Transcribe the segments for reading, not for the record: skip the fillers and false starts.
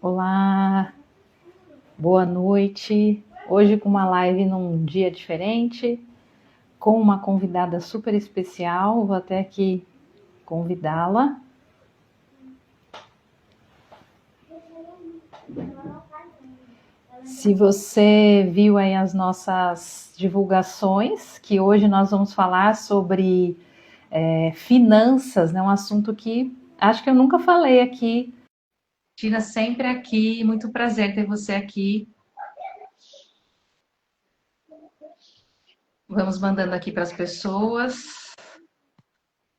Olá, boa noite. Hoje com uma live num dia diferente, com uma convidada super especial. Vou até aqui convidá-la. Se você viu aí as nossas divulgações, que hoje nós vamos falar sobre finanças, né? Um assunto que acho que eu nunca falei aqui. Tina, sempre aqui, muito prazer ter você aqui. Vamos mandando aqui para as pessoas.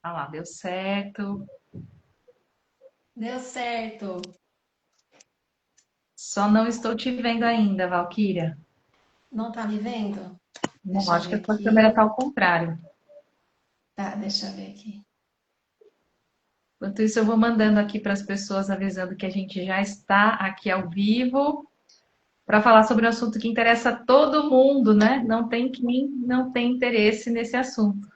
Ah lá, deu certo. Deu certo. Só não estou te vendo ainda, Valquíria. Não tá me vendo? Não, Deixa eu acho que ver a sua câmera aqui. está ao contrário. Tá, deixa eu ver aqui. Enquanto isso, eu vou mandando aqui para as pessoas, avisando que a gente já está aqui ao vivo para falar sobre um assunto que interessa a todo mundo, né? Não tem quem não tem interesse nesse assunto.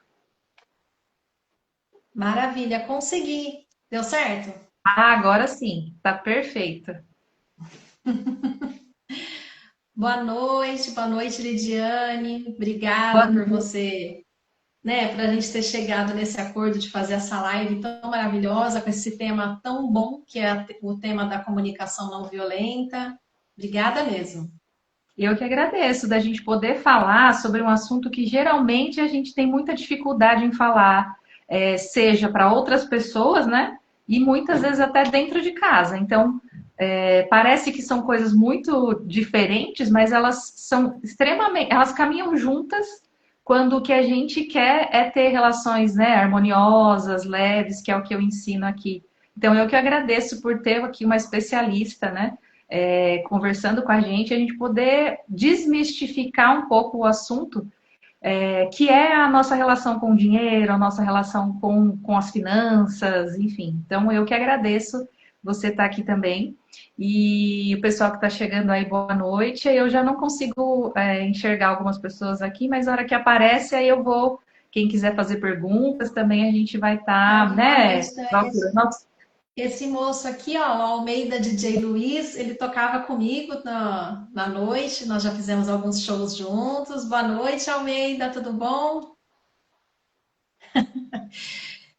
Maravilha, consegui. Deu certo? Ah, agora sim, tá perfeito. Boa noite, Lidiane. Boa Obrigada por noite. você, né, para a gente ter chegado nesse acordo de fazer essa live tão maravilhosa, com esse tema tão bom, que é o tema da comunicação não violenta. Obrigada mesmo. Eu que agradeço da gente poder falar sobre um assunto que geralmente a gente tem muita dificuldade em falar, seja para outras pessoas, né? E muitas vezes até dentro de casa. Então, parece que são coisas muito diferentes, mas elas são extremamente, elas caminham juntas quando o que a gente quer é ter relações, né, harmoniosas, leves, que é o que eu ensino aqui. Então, eu que agradeço por ter aqui uma especialista, né? Conversando com a gente poder desmistificar um pouco o assunto, que é a nossa relação com o dinheiro, a nossa relação com as finanças, enfim. Então, eu que agradeço você estar aqui também. E o pessoal que está chegando aí, boa noite. Eu já não consigo enxergar algumas pessoas aqui, mas na hora que aparece, aí eu vou. Quem quiser fazer perguntas, também a gente vai estar, Boa né, noite, Dani. Valquíria? Nossa, Esse moço aqui, ó, o Almeida DJ Luiz, ele tocava comigo na noite, nós já fizemos alguns shows juntos. Boa noite, Almeida, tudo bom? boa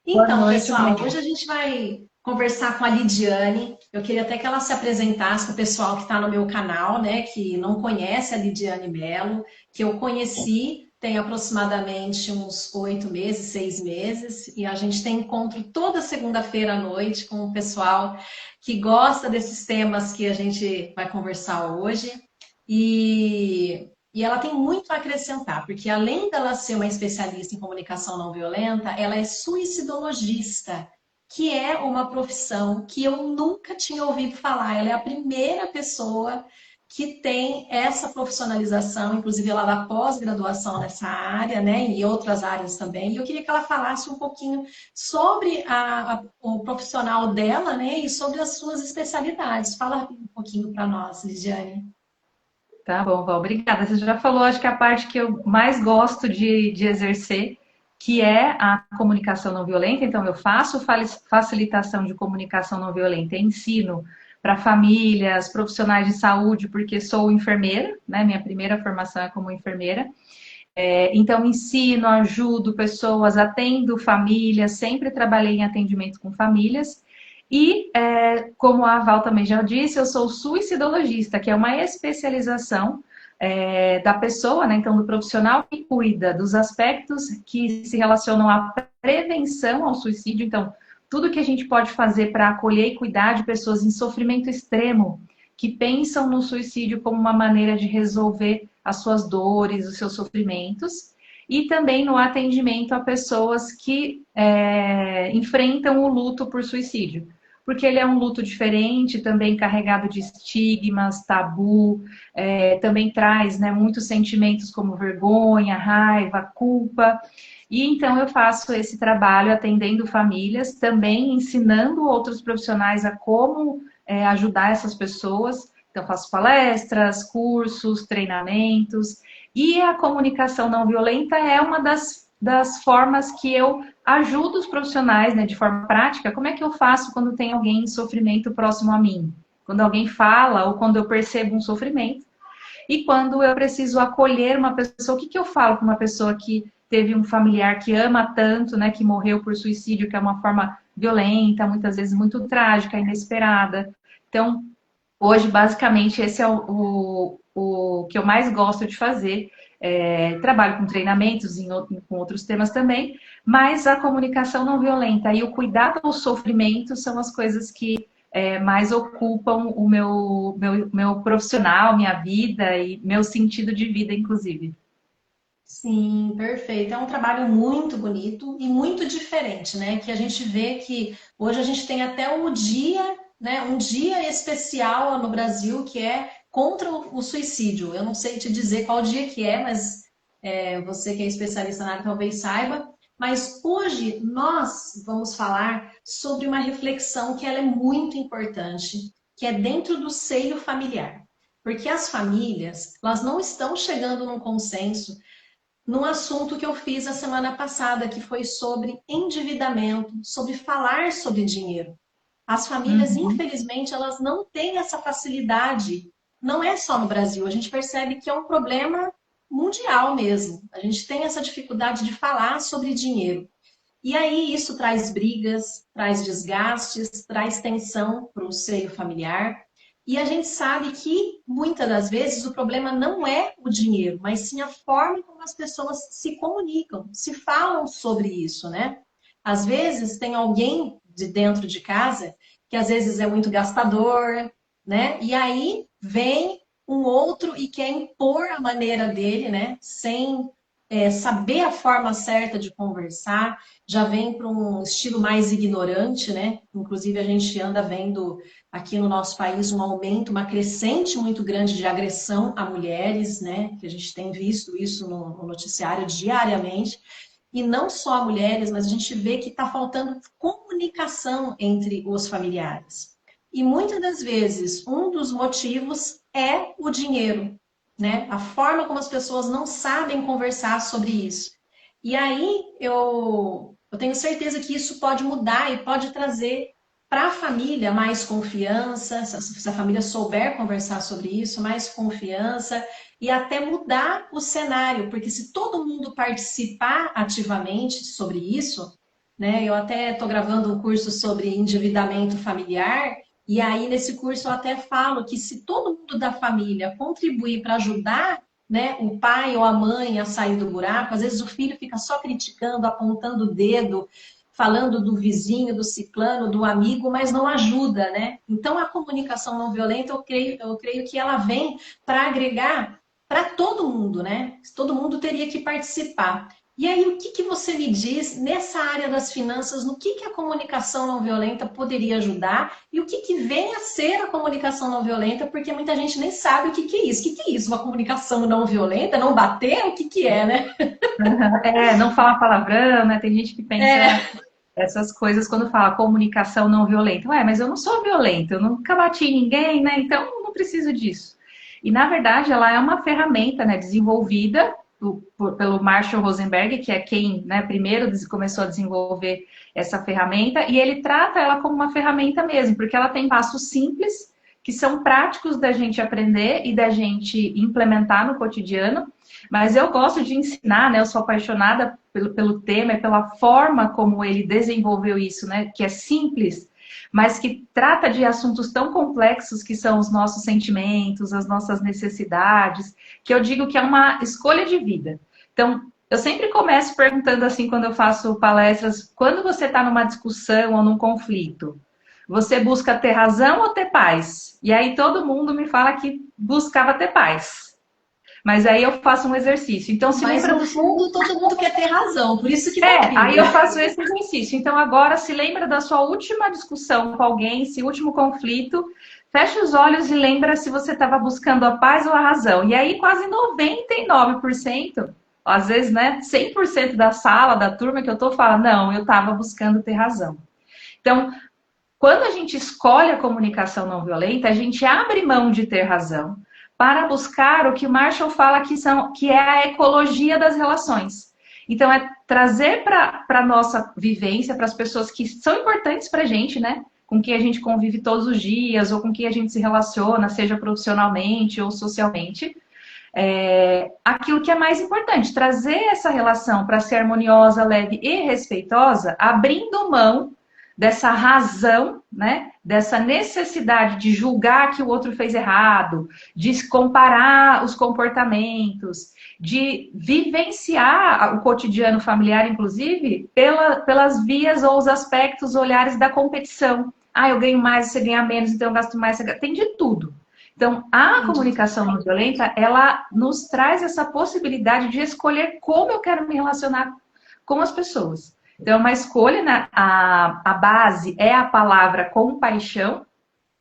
Então, noite, pessoal, Almeida. hoje a gente vai conversar com a Lidiane. Eu queria até que ela se apresentasse para o pessoal que está no meu canal, né, que não conhece a Lidiane Mello, que eu conheci tem aproximadamente uns 8 meses, 6 meses, e a gente tem encontro toda segunda-feira à noite com o pessoal que gosta desses temas que a gente vai conversar hoje. E ela tem muito a acrescentar, porque além dela ser uma especialista em comunicação não violenta, ela é suicidologista, que é uma profissão que eu nunca tinha ouvido falar. Ela é a primeira pessoa que tem essa profissionalização, inclusive ela dá pós-graduação nessa área, né, e outras áreas também. E eu queria que ela falasse um pouquinho sobre o profissional dela, né, e sobre as suas especialidades. Fala um pouquinho para nós, Lidiane. Tá bom, Val, obrigada. Você já falou, acho que a parte que eu mais gosto de exercer, que é a comunicação não violenta. Então, eu faço facilitação de comunicação não violenta, ensino para famílias, profissionais de saúde, porque sou enfermeira, né? Minha primeira formação é como enfermeira. Então, ensino, ajudo pessoas, atendo famílias, sempre trabalhei em atendimento com famílias. E, como a Val também já disse, eu sou suicidologista, que é uma especialização da pessoa, né, então do profissional que cuida dos aspectos que se relacionam à prevenção ao suicídio. Então, tudo que a gente pode fazer para acolher e cuidar de pessoas em sofrimento extremo, que pensam no suicídio como uma maneira de resolver as suas dores, os seus sofrimentos, e também no atendimento a pessoas que enfrentam o luto por suicídio. Porque ele é um luto diferente, também carregado de estigmas, tabu, também traz, né, muitos sentimentos como vergonha, raiva, culpa. E então eu faço esse trabalho atendendo famílias, também ensinando outros profissionais a como ajudar essas pessoas. Então, faço palestras, cursos, treinamentos. E a comunicação não violenta é uma das formas que eu ajudo os profissionais, né, de forma prática. Como é que eu faço quando tem alguém em sofrimento próximo a mim? quando alguém fala ou quando eu percebo um sofrimento. E quando eu preciso acolher uma pessoa, o que eu falo para uma pessoa que teve um familiar que ama tanto, né, que morreu por suicídio, que é uma forma violenta, muitas vezes muito trágica, inesperada. Então, hoje, basicamente, esse é o que eu mais gosto de fazer. Trabalho com treinamentos, com outros temas também, mas a comunicação não violenta e o cuidado ao sofrimento são as coisas que mais ocupam o meu profissional, minha vida e meu sentido de vida, inclusive. Sim, perfeito. É um trabalho muito bonito e muito diferente, né? Que a gente vê que hoje a gente tem até o dia, né? Um dia especial no Brasil que é contra o suicídio. Eu não sei te dizer qual dia que é, mas você que é especialista na área talvez saiba. Mas hoje nós vamos falar sobre uma reflexão que ela é muito importante, que é dentro do seio familiar. Porque as famílias, elas não estão chegando num consenso num assunto que eu fiz a semana passada, que foi sobre endividamento, sobre falar sobre dinheiro. As famílias, Uhum. infelizmente, elas não têm essa facilidade. Não é só no Brasil, a gente percebe que é um problema mundial mesmo. A gente tem essa dificuldade de falar sobre dinheiro. E aí isso traz brigas, traz desgastes, traz tensão para o seio familiar. E a gente sabe que muitas das vezes o problema não é o dinheiro, mas sim a forma como as pessoas se comunicam, se falam sobre isso, né? Às vezes tem alguém de dentro de casa que às vezes é muito gastador, né? E aí vem um outro e quer impor a maneira dele, né? Sem saber a forma certa de conversar, já vem para um estilo mais ignorante, né? Inclusive a gente anda vendo aqui no nosso país um aumento, uma crescente muito grande de agressão a mulheres, né? Que a gente tem visto isso no noticiário diariamente. E não só a mulheres, mas a gente vê que está faltando comunicação entre os familiares. E muitas das vezes, um dos motivos é o dinheiro, né? A forma como as pessoas não sabem conversar sobre isso. E aí eu tenho certeza que isso pode mudar e pode trazer para a família mais confiança, se a família souber conversar sobre isso, mais confiança e até mudar o cenário, porque se todo mundo participar ativamente sobre isso, né? Eu até estou gravando um curso sobre endividamento familiar. E aí, nesse curso, eu até falo que se todo mundo da família contribuir para ajudar, né, o pai ou a mãe a sair do buraco, às vezes o filho fica só criticando, apontando o dedo, falando do vizinho, do ciclano, do amigo, mas não ajuda, né? Então, a comunicação não violenta, eu creio que ela vem para agregar para todo mundo, né? Todo mundo teria que participar. E aí, o que você me diz nessa área das finanças, no que a comunicação não violenta poderia ajudar e o que vem a ser a comunicação não violenta, porque muita gente nem sabe o que é isso. O que é isso? Uma comunicação não violenta? Não bater? O que é, né? Não falar palavrão, né? Tem gente que pensa É, essas coisas quando fala comunicação não violenta. Ué, mas eu não sou violenta, eu nunca bati em ninguém, né? Então eu não preciso disso. E na verdade ela é uma ferramenta, né, desenvolvida pelo Marshall Rosenberg, que é quem, né, primeiro começou a desenvolver essa ferramenta, e ele trata ela como uma ferramenta mesmo, porque ela tem passos simples que são práticos da gente aprender e da gente implementar no cotidiano. Mas eu gosto de ensinar, né? Eu sou apaixonada pelo tema e pela forma como ele desenvolveu isso, né? Que é simples, mas que trata de assuntos tão complexos que são os nossos sentimentos, as nossas necessidades, que eu digo que é uma escolha de vida. Então, eu sempre começo perguntando assim, quando eu faço palestras, quando você está numa discussão ou num conflito, você busca ter razão ou ter paz? E aí todo mundo me fala que buscava ter paz. Mas aí eu faço um exercício. Então, se mas lembra no do fundo todo mundo quer ter razão, por isso que dá aí briga. eu faço esse exercício. Então, agora, se lembra da sua última discussão com alguém, esse último conflito, fecha os olhos e lembra se você estava buscando a paz ou a razão. E aí, quase 99%, às vezes, né, 100% da sala, da turma que eu tô, fala, não, eu estava buscando ter razão. Então, quando a gente escolhe a comunicação não violenta, a gente abre mão de ter razão para buscar o que Marshall fala que é a ecologia das relações. Então, é trazer para a nossa vivência, para as pessoas que são importantes para a gente, né? com quem a gente convive todos os dias, ou com quem a gente se relaciona, seja profissionalmente ou socialmente. Aquilo que é mais importante, trazer essa relação para ser harmoniosa, leve e respeitosa, abrindo mão dessa razão, né, dessa necessidade de julgar que o outro fez errado, de comparar os comportamentos, de vivenciar o cotidiano familiar, inclusive, pelas vias ou os aspectos, olhares da competição. Ah, eu ganho mais, você ganha menos, então eu gasto mais, você... tem de tudo. Então, a comunicação não violenta, ela nos traz essa possibilidade de escolher como eu quero me relacionar com as pessoas. Então, é uma escolha, né? A base é a palavra compaixão,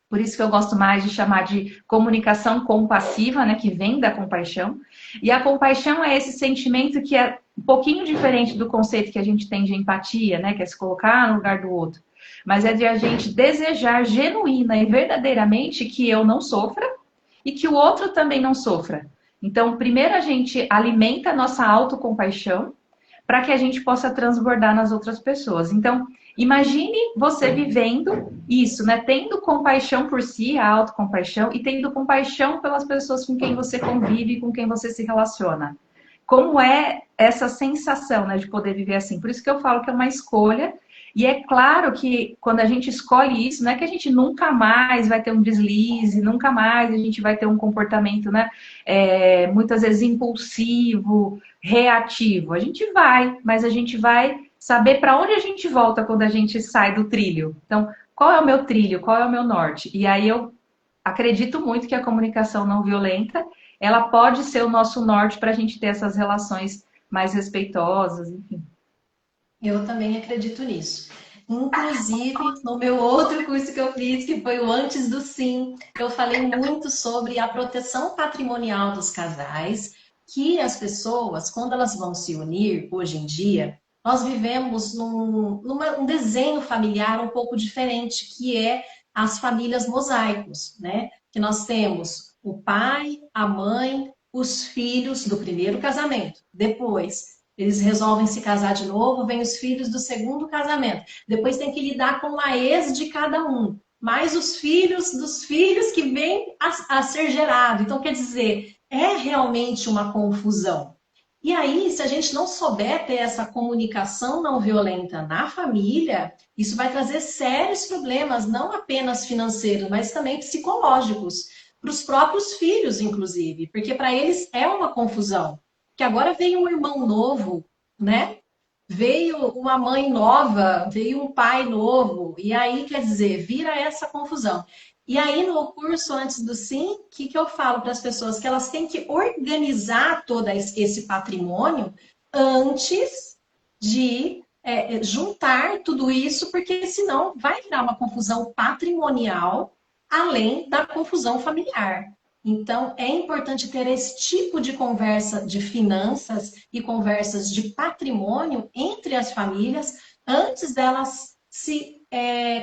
por isso que eu gosto mais de chamar de comunicação compassiva, né? Que vem da compaixão. E a compaixão é esse sentimento que é um pouquinho diferente do conceito que a gente tem de empatia, né? Que é se colocar no lugar do outro. Mas é de a gente desejar genuína e verdadeiramente que eu não sofra e que o outro também não sofra. Então, primeiro a gente alimenta a nossa autocompaixão para que a gente possa transbordar nas outras pessoas. Então, imagine você vivendo isso, né? Tendo compaixão por si, a autocompaixão, e tendo compaixão pelas pessoas com quem você convive, com quem você se relaciona. Como é essa sensação, né, de poder viver assim? Por isso que eu falo que é uma escolha. E é claro que quando a gente escolhe isso, não é que a gente nunca mais vai ter um deslize, nunca mais a gente vai ter um comportamento, né, muitas vezes impulsivo, reativo. A gente vai, mas a gente vai saber para onde a gente volta quando a gente sai do trilho. Então, qual é o meu trilho? Qual é o meu norte? E aí eu acredito muito que a comunicação não violenta, ela pode ser o nosso norte para a gente ter essas relações mais respeitosas, enfim. Eu também acredito nisso. Inclusive, no meu outro curso que eu fiz, que foi o Antes do Sim, eu falei muito sobre a proteção patrimonial dos casais, que as pessoas, quando elas vão se unir, hoje em dia, nós vivemos um desenho familiar um pouco diferente, que é as famílias mosaicos, né? Que nós temos o pai, a mãe, os filhos do primeiro casamento. Depois, eles resolvem se casar de novo, vem os filhos do segundo casamento. Depois tem que lidar com a ex de cada um. Mais os filhos dos filhos que vêm a ser gerado. Então, quer dizer, é realmente uma confusão. E aí, se a gente não souber ter essa comunicação não violenta na família, isso vai trazer sérios problemas, não apenas financeiros, mas também psicológicos, para os próprios filhos, inclusive, porque para eles é uma confusão. Que agora veio um irmão novo, né? Veio uma mãe nova, veio um pai novo, e aí, quer dizer, vira essa confusão. E aí, no curso Antes do Sim, o que eu falo para as pessoas? Que elas têm que organizar todo esse patrimônio antes de juntar tudo isso, porque senão vai virar uma confusão patrimonial, além da confusão familiar. Então, é importante ter esse tipo de conversa de finanças e conversas de patrimônio entre as famílias antes delas se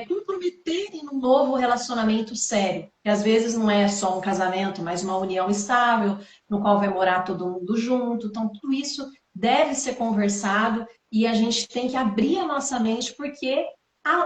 comprometerem num novo relacionamento sério. Que às vezes não é só um casamento, mas uma união estável, no qual vai morar todo mundo junto. Então, tudo isso deve ser conversado e a gente tem que abrir a nossa mente, porque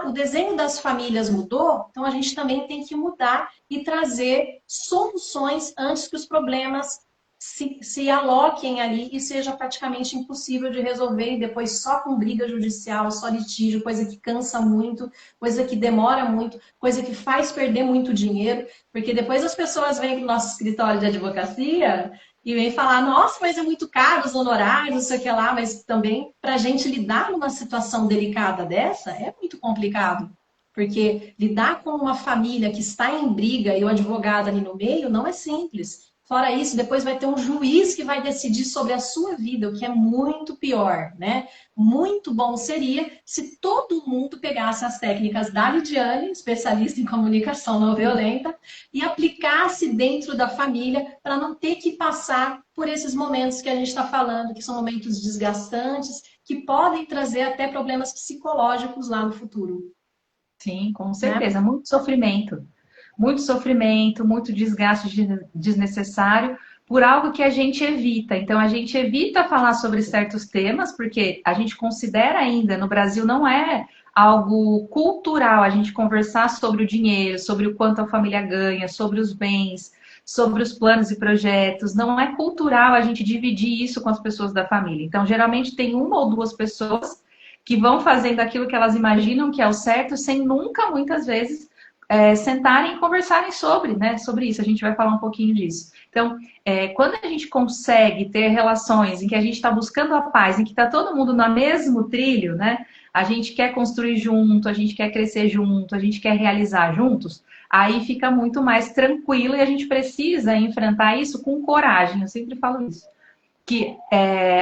o desenho das famílias mudou, então a gente também tem que mudar e trazer soluções antes que os problemas se aloquem ali e seja praticamente impossível de resolver, e depois só com briga judicial, só litígio, coisa que cansa muito, coisa que demora muito, coisa que faz perder muito dinheiro, porque depois as pessoas vêm para o nosso escritório de advocacia e vem falar, nossa, mas é muito caro os honorários, não sei o que lá, mas também para a gente lidar numa situação delicada dessa é muito complicado. Porque lidar com uma família que está em briga e o advogado ali no meio não é simples. Fora isso, depois vai ter um juiz que vai decidir sobre a sua vida, o que é muito pior, né? Muito bom seria se todo mundo pegasse as técnicas da Lidiane, especialista em comunicação não violenta, e aplicasse dentro da família para não ter que passar por esses momentos que a gente está falando, que são momentos desgastantes, que podem trazer até problemas psicológicos lá no futuro. Sim, com Né? certeza. Muito sofrimento, muito desgaste desnecessário por algo que a gente evita. Então, a gente evita falar sobre certos temas, porque a gente considera ainda, no Brasil não é algo cultural, a gente conversar sobre o dinheiro, sobre o quanto a família ganha, sobre os bens, sobre os planos e projetos. Não é cultural a gente dividir isso com as pessoas da família. Então, geralmente tem uma ou duas pessoas que vão fazendo aquilo que elas imaginam que é o certo, sem nunca, muitas vezes, sentarem e conversarem sobre, né, sobre isso. A gente vai falar um pouquinho disso. Então, quando a gente consegue ter relações em que a gente está buscando a paz, em que está todo mundo no mesmo trilho, né? A gente quer construir junto, a gente quer crescer junto, a gente quer realizar juntos, aí fica muito mais tranquilo e a gente precisa enfrentar isso com coragem. Eu sempre falo isso. Que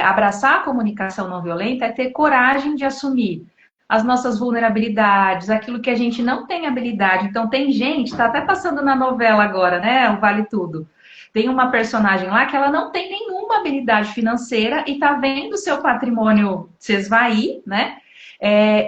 abraçar a comunicação não violenta é ter coragem de assumir as nossas vulnerabilidades, aquilo que a gente não tem habilidade. Então, tem gente, está até passando na novela agora, né? O Vale Tudo. Tem uma personagem lá que ela não tem nenhuma habilidade financeira e está vendo o seu patrimônio se esvair, né?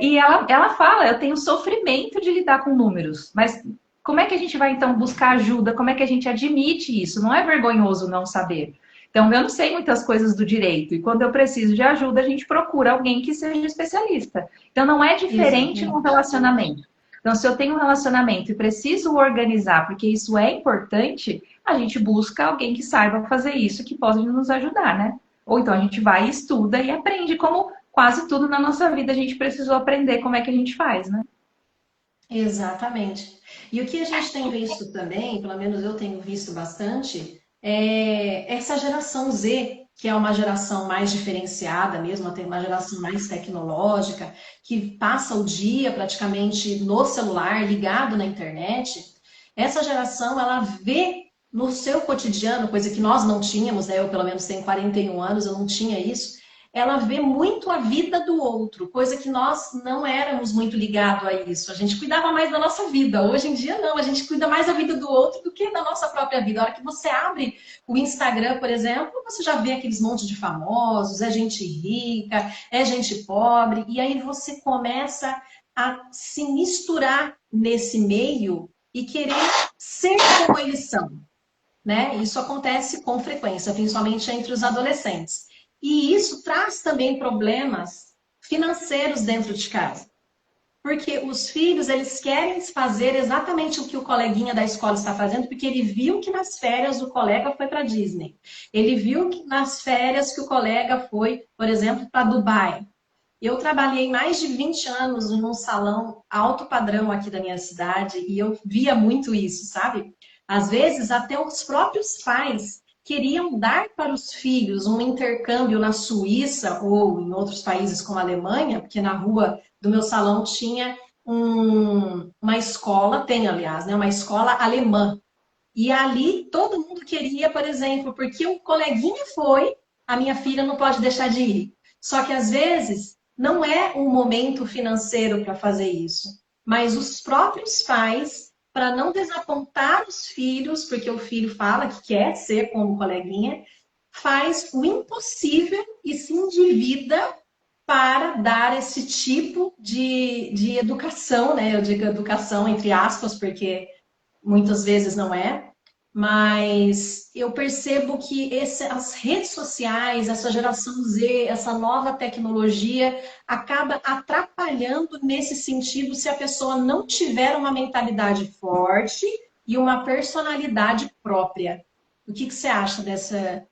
E ela fala, eu tenho sofrimento de lidar com números, mas como é que a gente vai, então, buscar ajuda? Como é que a gente admite isso? Não é vergonhoso não saber. Então, eu não sei muitas coisas do direito. E quando eu preciso de ajuda, a gente procura alguém que seja especialista. Então, não é diferente no relacionamento. Então, se eu tenho um relacionamento e preciso organizar, porque isso é importante, a gente busca alguém que saiba fazer isso, que possa nos ajudar, né? Ou então a gente vai, estuda e aprende, como quase tudo na nossa vida a gente precisou aprender como é que a gente faz, né? Exatamente. E o que a gente tem visto também, pelo menos eu tenho visto bastante, é essa geração Z, que é uma geração mais diferenciada mesmo, tem uma geração mais tecnológica, que passa o dia praticamente no celular, ligado na internet. Essa geração, ela vê no seu cotidiano, coisa que nós não tínhamos, né? Eu pelo menos tenho 41 anos, eu não tinha isso, ela vê muito a vida do outro, coisa que nós não éramos muito ligados a isso. A gente cuidava mais da nossa vida. Hoje em dia, não. A gente cuida mais da vida do outro do que da nossa própria vida. A hora que você abre o Instagram, por exemplo, você já vê aqueles montes de famosos, é gente rica, é gente pobre, e aí você começa a se misturar nesse meio e querer ser como eles são, né? Isso acontece com frequência, principalmente entre os adolescentes. E isso traz também problemas financeiros dentro de casa. Porque os filhos, eles querem fazer exatamente o que o coleguinha da escola está fazendo, porque ele viu que nas férias o colega foi para Disney. Ele viu que nas férias que o colega foi, por exemplo, para Dubai. Eu trabalhei mais de 20 anos em um salão alto padrão aqui da minha cidade e eu via muito isso, sabe? Às vezes, até os próprios pais queriam dar para os filhos um intercâmbio na Suíça ou em outros países como a Alemanha, porque na rua do meu salão tinha uma escola, tem aliás, né, uma escola alemã. E ali todo mundo queria, por exemplo, porque o coleguinha foi, a minha filha não pode deixar de ir. Só que às vezes não é um momento financeiro para fazer isso, mas os próprios pais, para não desapontar os filhos, porque o filho fala que quer ser como o coleguinha, faz o impossível e se endivida para dar esse tipo de educação, né? Eu digo educação entre aspas, porque muitas vezes não é, mas eu percebo que as redes sociais, essa geração Z, essa nova tecnologia, acaba atrapalhando nesse sentido se a pessoa não tiver uma mentalidade forte e uma personalidade própria. O que você acha dessa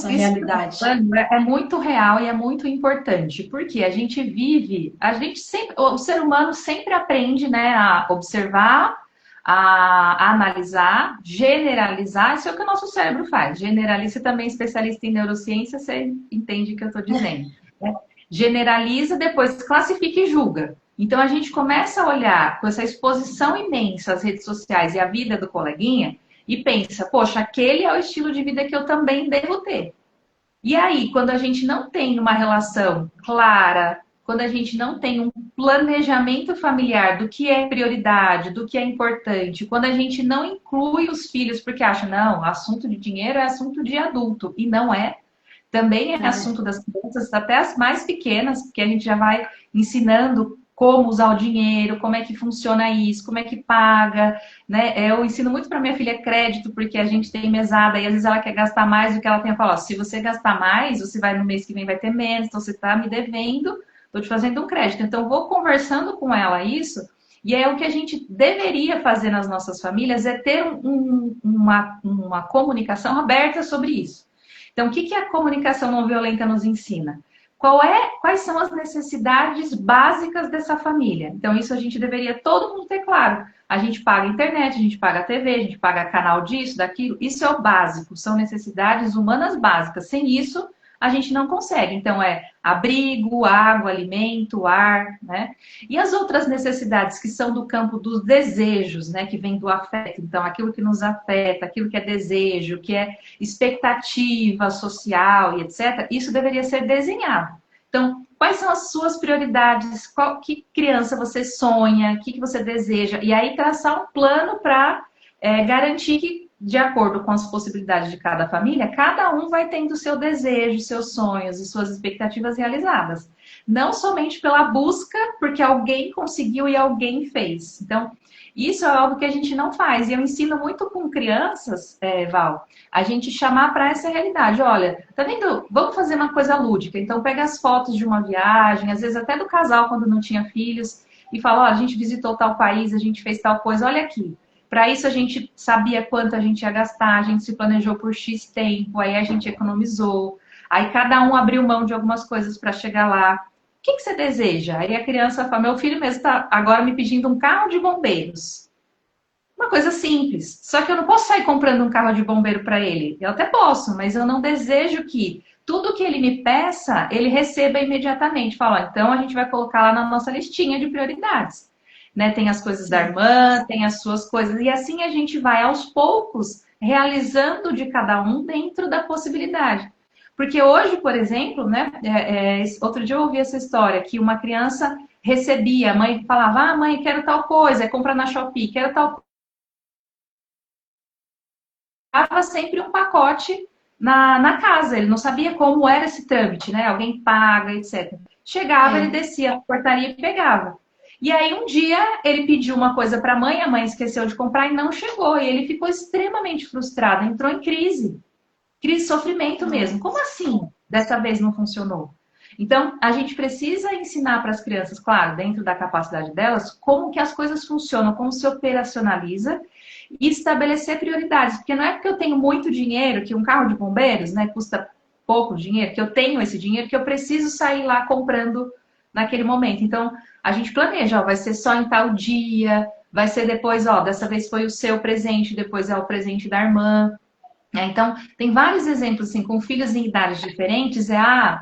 realidade? É muito real e é muito importante, porque a gente vive, a gente sempre, o ser humano sempre aprende, né, a observar, a analisar, generalizar, isso é o que o nosso cérebro faz. Generaliza, você também é especialista em neurociência, você entende o que eu estou dizendo, né? Generaliza, depois classifica e julga. Então a gente começa a olhar com essa exposição imensa às redes sociais e à vida do coleguinha e pensa, poxa, aquele é o estilo de vida que eu também devo ter. E aí, quando a gente não tem uma relação clara, quando a gente não tem um planejamento familiar do que é prioridade, do que é importante, quando a gente não inclui os filhos porque acha, não, assunto de dinheiro é assunto de adulto, e não é. Também é assunto das crianças, até as mais pequenas, porque a gente já vai ensinando como usar o dinheiro, como é que funciona isso, como é que paga, né? Eu ensino muito para minha filha crédito, porque a gente tem mesada e às vezes ela quer gastar mais do que ela tem a falar. Se você gastar mais, você vai no mês que vem vai ter menos, então você está me devendo, estou te fazendo um crédito. Então, vou conversando com ela isso, e é o que a gente deveria fazer nas nossas famílias, é ter uma comunicação aberta sobre isso. Então, o que, que a comunicação não violenta nos ensina? Quais são as necessidades básicas dessa família? Então, isso a gente deveria todo mundo ter claro. A gente paga a internet, a gente paga a TV, a gente paga canal disso, daquilo. Isso é o básico, são necessidades humanas básicas. Sem isso, a gente não consegue. Então, é abrigo, água, alimento, ar, né? E as outras necessidades que são do campo dos desejos, né? Que vem do afeto. Então, aquilo que nos afeta, aquilo que é desejo, que é expectativa social e etc., isso deveria ser desenhado. Então, quais são as suas prioridades? Que criança você sonha? O que você deseja? E aí traçar um plano para garantir que, de acordo com as possibilidades de cada família, cada um vai tendo o seu desejo, seus sonhos e suas expectativas realizadas. Não somente pela busca, porque alguém conseguiu e alguém fez. Então, isso é algo que a gente não faz. E eu ensino muito com crianças, Val, a gente chamar para essa realidade. Olha, tá vendo? Vamos fazer uma coisa lúdica. Então, pega as fotos de uma viagem, às vezes até do casal quando não tinha filhos, e fala, olha, a gente visitou tal país, a gente fez tal coisa, olha aqui. Para isso a gente sabia quanto a gente ia gastar, a gente se planejou por X tempo, aí a gente economizou. Aí cada um abriu mão de algumas coisas para chegar lá. O que você deseja? Aí a criança fala, meu filho mesmo está agora me pedindo um carro de bombeiros. Uma coisa simples. Só que eu não posso sair comprando um carro de bombeiro para ele. Eu até posso, mas eu não desejo que tudo que ele me peça, ele receba imediatamente. Fala, então a gente vai colocar lá na nossa listinha de prioridades. Né? Tem as coisas da irmã, tem as suas coisas. E assim a gente vai, aos poucos, realizando de cada um dentro da possibilidade. Porque hoje, por exemplo, né, outro dia eu ouvi essa história, que uma criança recebia, a mãe falava, ah, mãe, quero tal coisa, compra na Shopee, quero tal coisa. Sempre um pacote na casa, ele não sabia como era esse trâmite, né? Alguém paga, etc. Chegava, ele descia na portaria e pegava. E aí um dia ele pediu uma coisa para a mãe esqueceu de comprar e não chegou. E ele ficou extremamente frustrado, entrou em crise. Crise de sofrimento mesmo. Como assim? Dessa vez não funcionou. Então, a gente precisa ensinar para as crianças, claro, dentro da capacidade delas, como que as coisas funcionam, como se operacionaliza e estabelecer prioridades. Porque não é porque eu tenho muito dinheiro, que um carro de bombeiros, né, custa pouco dinheiro, que eu tenho esse dinheiro, que eu preciso sair lá comprando naquele momento. Então, a gente planeja, ó, vai ser só em tal dia, vai ser depois, ó, dessa vez foi o seu presente, depois é o presente da irmã. Então, tem vários exemplos, assim, com filhos em idades diferentes,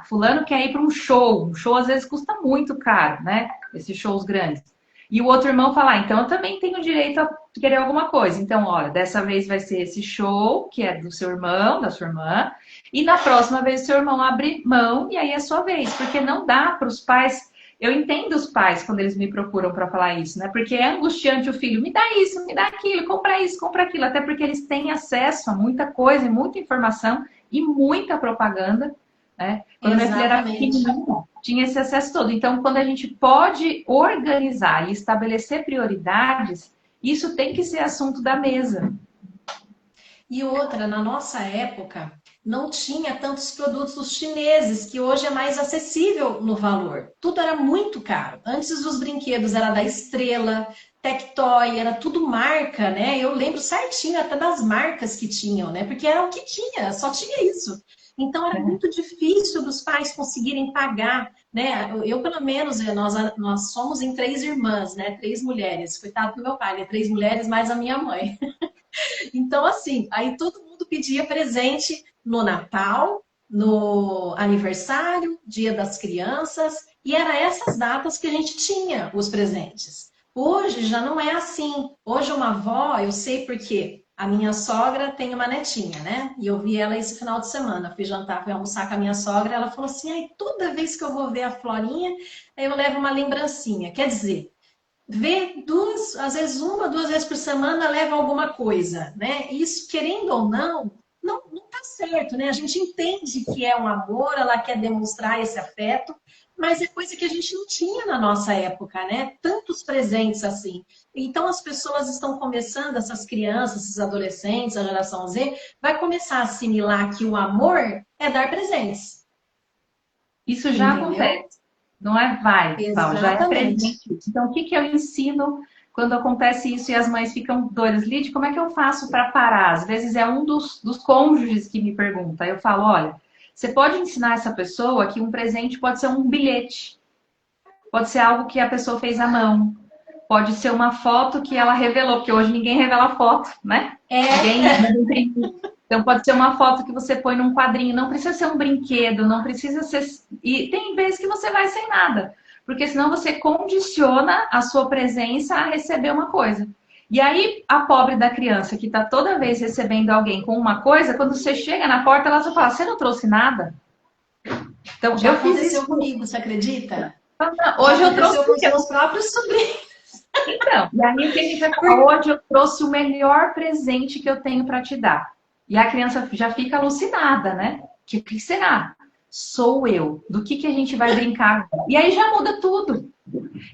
fulano quer ir para um show às vezes custa muito caro, né, esses shows grandes. E o outro irmão fala, então eu também tenho direito a querer alguma coisa. Então, olha, dessa vez vai ser esse show, que é do seu irmão, da sua irmã, e na próxima vez seu irmão abre mão, e aí é a sua vez, porque não dá para os pais. Eu entendo os pais quando eles me procuram para falar isso, né? Porque é angustiante o filho, me dá isso, me dá aquilo, compra isso, compra aquilo, até porque eles têm acesso a muita coisa, muita informação e muita propaganda, né? Quando minha filha era pequenininha, tinha esse acesso todo. Então, quando a gente pode organizar e estabelecer prioridades, isso tem que ser assunto da mesa. E outra, na nossa época, não tinha tantos produtos chineses, que hoje é mais acessível no valor. Tudo era muito caro. Antes os brinquedos era da Estrela, Tectoy, era tudo marca, né? Eu lembro certinho até das marcas que tinham, né? Porque era o que tinha, só tinha isso. Então era muito difícil dos pais conseguirem pagar, né? Eu, pelo menos, nós somos em 3 irmãs, né? 3 mulheres. Coitado do meu pai, né? 3 mulheres mais a minha mãe. Então, assim, aí todo mundo pedia presente no Natal, no aniversário, Dia das Crianças, e era essas datas que a gente tinha os presentes. Hoje já não é assim. Hoje uma avó, eu sei porque a minha sogra tem uma netinha, né? E eu vi ela esse final de semana. Fui jantar, fui almoçar com a minha sogra, ela falou assim, ai, toda vez que eu vou ver a Florinha, eu levo uma lembrancinha. Quer dizer, ver duas, às vezes 1, 2 vezes por semana leva alguma coisa, né? Isso, querendo ou não, não tá certo, né? A gente entende que é um amor, ela quer demonstrar esse afeto, mas é coisa que a gente não tinha na nossa época, né? Tantos presentes assim. Então as pessoas estão começando, essas crianças, esses adolescentes, a geração Z, vai começar a assimilar que o amor é dar presentes. Isso já acontece. Não é vai, Val, já é Exatamente. presente. Então, o que que eu ensino quando acontece isso e as mães ficam doidas? Lid, como é que eu faço para parar? Às vezes é um dos cônjuges que me pergunta. Eu falo, olha, você pode ensinar essa pessoa que um presente pode ser um bilhete, pode ser algo que a pessoa fez à mão, pode ser uma foto que ela revelou, porque hoje ninguém revela foto, né? É, Ninguém. Então pode ser uma foto que você põe num quadrinho, não precisa ser um brinquedo, não precisa ser. E tem vezes que você vai sem nada, porque senão você condiciona a sua presença a receber uma coisa. E aí a pobre da criança que está toda vez recebendo alguém com uma coisa, quando você chega na porta, ela já fala: "Você não trouxe nada?" Então já eu fiz aconteceu isso. comigo, você acredita? Já Hoje eu trouxe aconteceu com os porque meus próprios sobrinhos. então, e aí o que a gente vai falar? Hoje eu trouxe o melhor presente que eu tenho para te dar. E a criança já fica alucinada, né? O que será? Sou eu. Do que a gente vai brincar? E aí já muda tudo.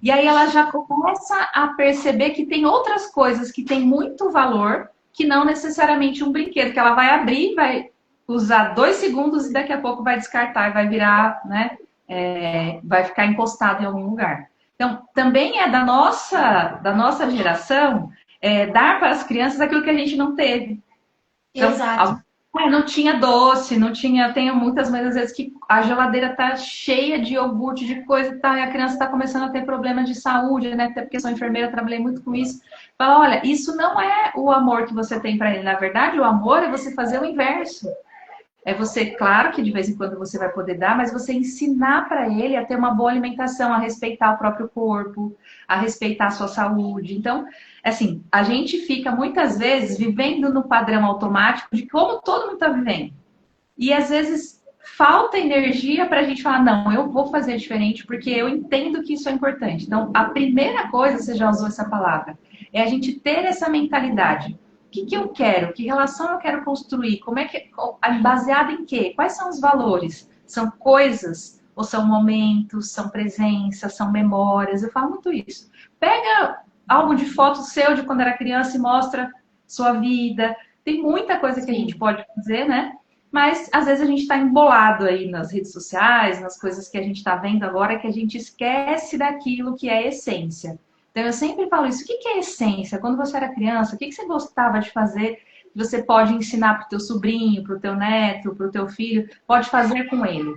E aí ela já começa a perceber que tem outras coisas que têm muito valor, que não necessariamente um brinquedo, que ela vai abrir, vai usar 2 segundos e daqui a pouco vai descartar e vai virar, né? Vai ficar encostado em algum lugar. Então, também é da nossa geração dar para as crianças aquilo que a gente não teve. Então, Exato. não tinha doce, não tinha. Tenho muitas mães, às vezes, que a geladeira tá cheia de iogurte, de coisa e tal, e a criança está começando a ter problemas de saúde, né? Até porque sou enfermeira, trabalhei muito com isso. Fala, olha, isso não é o amor que você tem para ele. Na verdade, o amor é você fazer o inverso. É você, claro que de vez em quando você vai poder dar, mas você ensinar para ele a ter uma boa alimentação, a respeitar o próprio corpo, a respeitar a sua saúde. Então, assim, a gente fica muitas vezes vivendo no padrão automático de como todo mundo está vivendo. E às vezes falta energia para a gente falar, não, eu vou fazer diferente porque eu entendo que isso é importante. Então, a primeira coisa, você já usou essa palavra, é a gente ter essa mentalidade. O que eu quero? Que relação eu quero construir? Como é que baseado em quê? Quais são os valores? São coisas ou são momentos, são presenças, são memórias? Eu falo muito isso. Pega álbum de fotos seu de quando era criança e mostra sua vida. Tem muita coisa que a gente Sim. pode fazer, né? Mas às vezes a gente está embolado aí nas redes sociais, nas coisas que a gente está vendo agora, que a gente esquece daquilo que é essência. Então eu sempre falo isso. O que é essência? Quando você era criança, o que você gostava de fazer? Que você pode ensinar para o teu sobrinho, para o teu neto, para o teu filho, pode fazer com ele,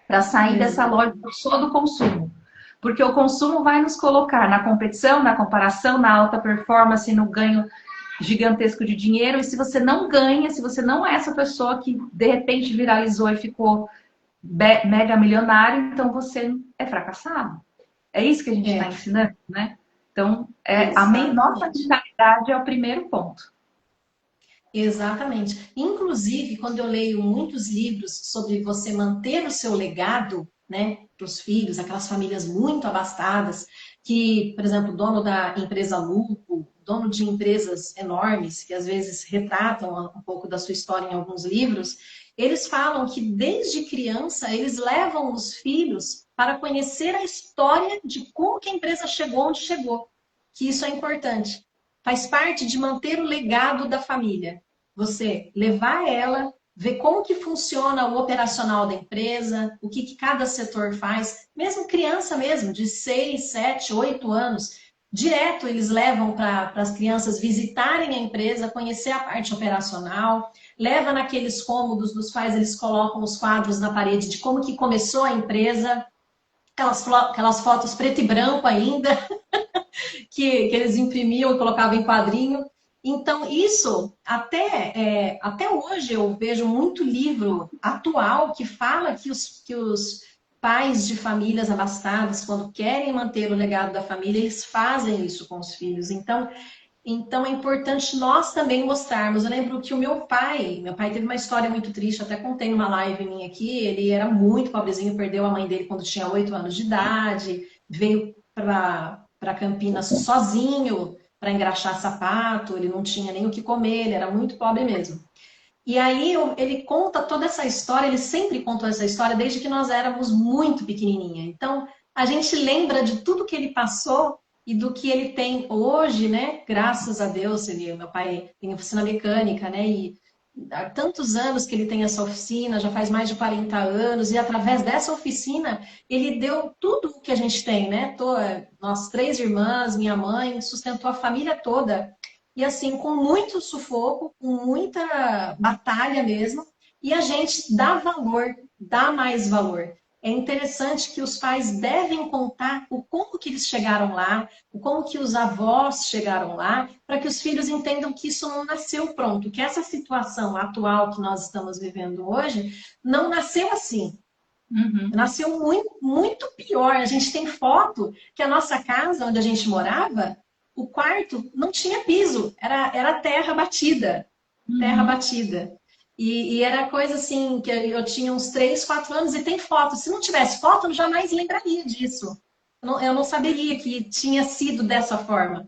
para sair dessa Exato. lógica só do consumo. Porque o consumo vai nos colocar na competição, na comparação, na alta performance, no ganho gigantesco de dinheiro. E se você não ganha, se você não é essa pessoa que de repente viralizou e ficou mega milionário, então você é fracassado. É isso que a gente está É, ensinando, né? Então, nossa exatamente. mentalidade é o primeiro ponto. Exatamente. Inclusive, quando eu leio muitos livros sobre você manter o seu legado, né, para os filhos, aquelas famílias muito abastadas, que, por exemplo, o dono da empresa Lupo, dono de empresas enormes, que às vezes retratam um pouco da sua história em alguns livros, eles falam que desde criança eles levam os filhos para conhecer a história de como que a empresa chegou onde chegou, que isso é importante. Faz parte de manter o legado da família. Você levar ela, ver como que funciona o operacional da empresa, o que cada setor faz, mesmo criança mesmo, de 6, 7, 8 anos, direto eles levam para as crianças visitarem a empresa, conhecer a parte operacional, leva naqueles cômodos dos quais eles colocam os quadros na parede de como que começou a empresa, aquelas fotos preto e branco ainda, que eles imprimiam e colocavam em quadrinho. Então, isso, até hoje, eu vejo muito livro atual que fala que os pais de famílias abastadas, quando querem manter o legado da família, eles fazem isso com os filhos. Então é importante nós também mostrarmos. Eu lembro que o meu pai teve uma história muito triste, até contei numa live minha aqui, ele era muito pobrezinho, perdeu a mãe dele quando tinha 8 anos de idade, veio para Campinas sozinho para engraxar sapato, ele não tinha nem o que comer, ele era muito pobre mesmo. E aí ele conta toda essa história, ele sempre contou essa história desde que nós éramos muito pequenininha. Então, a gente lembra de tudo que ele passou e do que ele tem hoje, né? Graças a Deus, meu pai tem oficina mecânica, né? há tantos anos que ele tem essa oficina, já faz mais de 40 anos, e através dessa oficina ele deu tudo o que a gente tem, né? Nós três irmãs, minha mãe, sustentou a família toda. E assim, com muito sufoco, com muita batalha mesmo, e a gente dá valor, dá mais valor. É interessante que os pais devem contar o como que eles chegaram lá, o como que os avós chegaram lá, para que os filhos entendam que isso não nasceu pronto, que essa situação atual que nós estamos vivendo hoje não nasceu assim. Uhum. Nasceu muito, muito pior. A gente tem foto que a nossa casa, onde a gente morava, o quarto não tinha piso, era terra batida. Terra Uhum. batida. E era coisa assim, que eu tinha uns 3, 4 anos e tem foto. Se não tivesse foto, eu jamais lembraria disso. Eu não saberia que tinha sido dessa forma.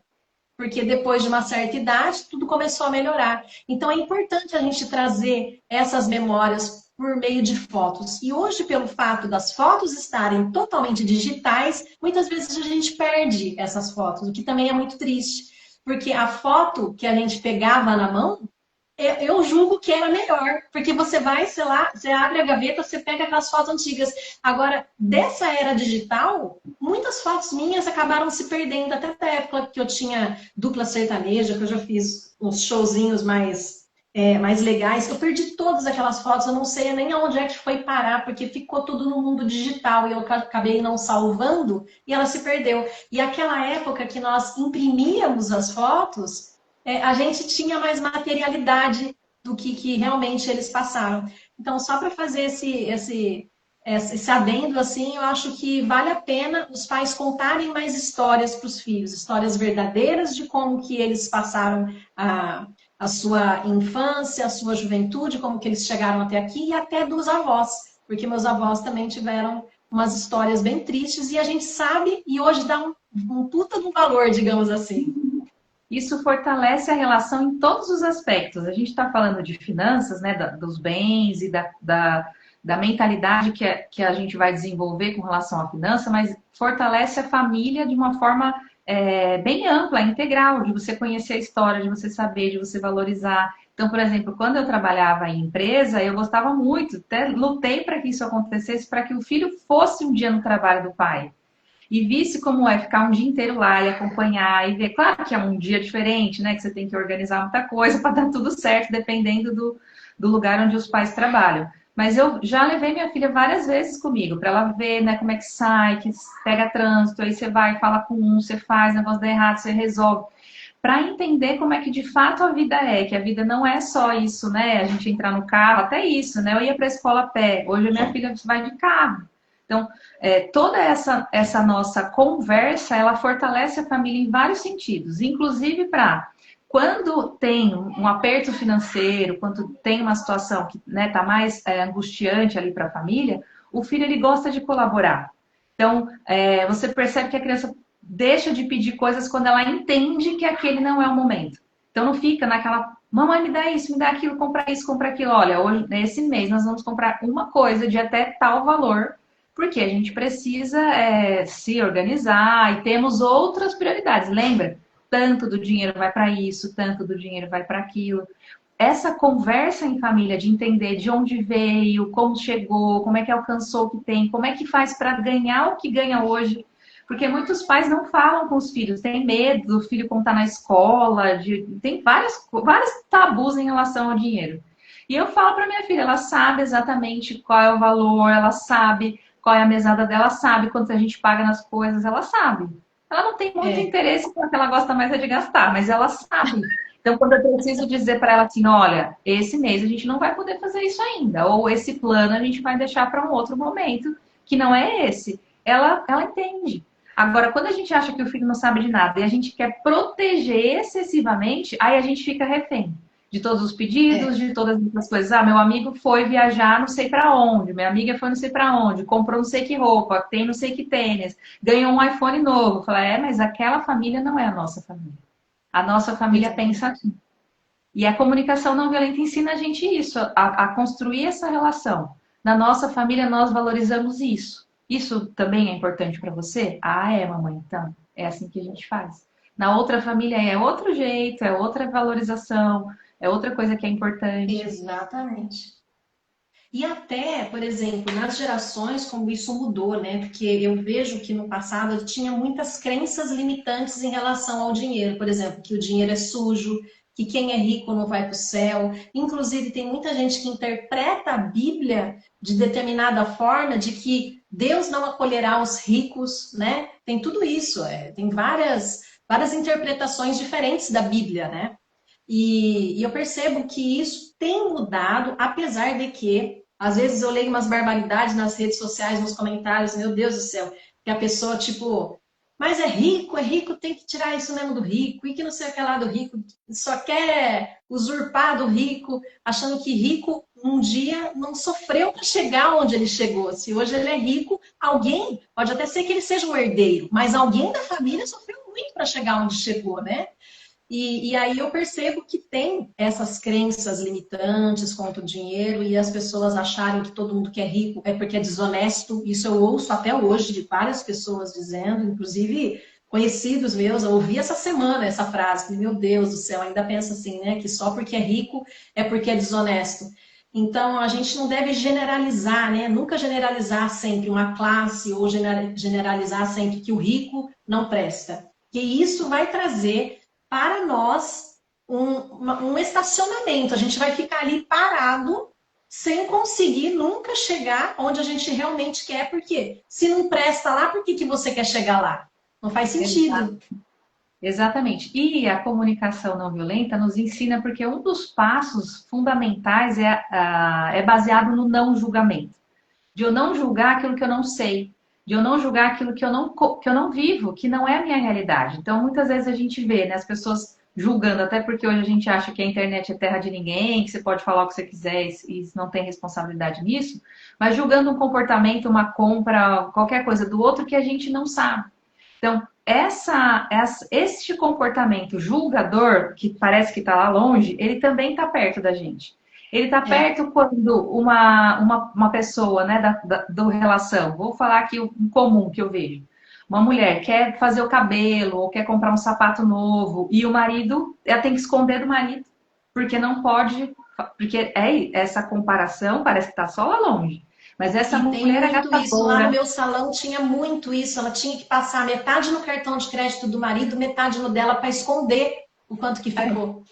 Porque depois de uma certa idade, tudo começou a melhorar. Então é importante a gente trazer essas memórias por meio de fotos. E hoje, pelo fato das fotos estarem totalmente digitais, muitas vezes a gente perde essas fotos, o que também é muito triste. Porque a foto que a gente pegava na mão eu julgo que era melhor, porque você vai, sei lá, você abre a gaveta, você pega aquelas fotos antigas. Agora, dessa era digital, muitas fotos minhas acabaram se perdendo, até da época que eu tinha dupla sertaneja, que eu já fiz uns showzinhos mais legais. Eu perdi todas aquelas fotos, eu não sei nem aonde é que foi parar, porque ficou tudo no mundo digital e eu acabei não salvando e ela se perdeu. E aquela época que nós imprimíamos as fotos, a gente tinha mais materialidade do que realmente eles passaram. Então, só para fazer esse adendo, assim, eu acho que vale a pena os pais contarem mais histórias para os filhos, histórias verdadeiras de como que eles passaram a sua infância, a sua juventude, como que eles chegaram até aqui, e até dos avós, porque meus avós também tiveram umas histórias bem tristes, e a gente sabe, e hoje dá um puta de um valor, digamos assim. Isso fortalece a relação em todos os aspectos. A gente está falando de finanças, né, dos bens e da mentalidade que a gente vai desenvolver com relação à finança, mas fortalece a família de uma forma bem ampla, integral, de você conhecer a história, de você saber, de você valorizar. Então, por exemplo, quando eu trabalhava em empresa, eu gostava muito, até lutei para que isso acontecesse, para que o filho fosse um dia no trabalho do pai e visse como é ficar um dia inteiro lá e acompanhar e ver. Claro que é um dia diferente, né? Que você tem que organizar muita coisa para dar tudo certo, dependendo do lugar onde os pais trabalham. Mas eu já levei minha filha várias vezes comigo, para ela ver, né, como é que sai, que pega trânsito, aí você vai, fala com um, você faz, negócio dá errado, você resolve. Para entender como é que de fato a vida é, que a vida não é só isso, né? A gente entrar no carro, até isso, né? Eu ia para a escola a pé, hoje a minha filha vai de carro. Então, toda essa nossa conversa, ela fortalece a família em vários sentidos, inclusive para quando tem um aperto financeiro, quando tem uma situação que está mais angustiante ali para a família, o filho ele gosta de colaborar. Então, você percebe que a criança deixa de pedir coisas quando ela entende que aquele não é o momento. Então, não fica naquela, mamãe, me dá isso, me dá aquilo, compra isso, compra aquilo. Olha, hoje, nesse mês, nós vamos comprar uma coisa de até tal valor, porque a gente precisa se organizar e temos outras prioridades. Lembra? Tanto do dinheiro vai para isso, tanto do dinheiro vai para aquilo. Essa conversa em família de entender de onde veio, como chegou, como é que alcançou o que tem, como é que faz para ganhar o que ganha hoje. Porque muitos pais não falam com os filhos, têm medo do filho contar na escola, tem vários tabus em relação ao dinheiro. E eu falo para minha filha, ela sabe exatamente qual é o valor, ela sabe qual é a mesada dela, sabe quanto a gente paga nas coisas, ela sabe. Ela não tem muito É, interesse porque ela gosta mais é de gastar, mas ela sabe. Então, quando eu preciso dizer para ela assim, olha, esse mês a gente não vai poder fazer isso ainda, ou esse plano a gente vai deixar para um outro momento, que não é esse, ela entende. Agora, quando a gente acha que o filho não sabe de nada e a gente quer proteger excessivamente, aí a gente fica refém de todos os pedidos, é. de todas as coisas. Ah, meu amigo foi viajar não sei para onde, minha amiga foi não sei para onde, comprou não sei que roupa, tem não sei que tênis, ganhou um iPhone novo. Fala, mas aquela família não é a nossa família. A nossa família pensa Exatamente. assim. E a comunicação não violenta ensina a gente isso, a construir essa relação. Na nossa família, nós valorizamos isso. Isso também é importante para você? Ah, é, mamãe, então. É assim que a gente faz. Na outra família é outro jeito, é outra valorização, é outra coisa que é importante. Exatamente. E até, por exemplo, nas gerações, como isso mudou, né? Porque eu vejo que no passado tinha muitas crenças limitantes em relação ao dinheiro. Por exemplo, que o dinheiro é sujo, que quem é rico não vai para o céu. Inclusive, tem muita gente que interpreta a Bíblia de determinada forma, de que Deus não acolherá os ricos, né? Tem tudo isso, tem várias interpretações diferentes da Bíblia, né? E eu percebo que isso tem mudado, apesar de que, às vezes, eu leio umas barbaridades nas redes sociais, nos comentários, meu Deus do céu, que a pessoa, tipo, mas é rico, tem que tirar isso mesmo do rico, e que não sei o que lá do rico, só quer usurpar do rico, achando que rico um dia não sofreu para chegar onde ele chegou. Se hoje ele é rico, alguém, pode até ser que ele seja um herdeiro, mas alguém da família sofreu muito para chegar onde chegou, né? E aí eu percebo que tem essas crenças limitantes contra o dinheiro e as pessoas acharem que todo mundo que é rico é porque é desonesto. Isso eu ouço até hoje de várias pessoas dizendo, inclusive conhecidos meus. Eu ouvi essa semana essa frase, que, meu Deus do céu, ainda pensa assim, né? Que só porque é rico é porque é desonesto. Então a gente não deve generalizar, né? Nunca generalizar sempre uma classe ou generalizar sempre que o rico não presta. Que isso vai trazer para nós um estacionamento. A gente vai ficar ali parado sem conseguir nunca chegar onde a gente realmente quer, porque se não presta lá, por que você quer chegar lá? Não faz sentido. Exatamente. E a comunicação não violenta nos ensina, porque um dos passos fundamentais é baseado no não julgamento. De eu não julgar aquilo que eu não sei, de eu não julgar aquilo que eu não vivo, que não é a minha realidade. Então, muitas vezes a gente vê, né, as pessoas julgando, até porque hoje a gente acha que a internet é terra de ninguém, que você pode falar o que você quiser e não tem responsabilidade nisso, mas julgando um comportamento, uma compra, qualquer coisa do outro que a gente não sabe. Então, este comportamento julgador, que parece que está lá longe, ele também está perto da gente. Ele está perto quando uma pessoa, né, do relação, vou falar aqui um comum que eu vejo. Uma mulher quer fazer o cabelo ou quer comprar um sapato novo e o marido, ela tem que esconder do marido, porque não pode, porque essa comparação parece que está só lá longe. Mas essa E tem mulher é muito isso. Lá no gastadora. meu salão tinha muito isso. Ela tinha que passar metade no cartão de crédito do marido, metade no dela para esconder o quanto que ficou.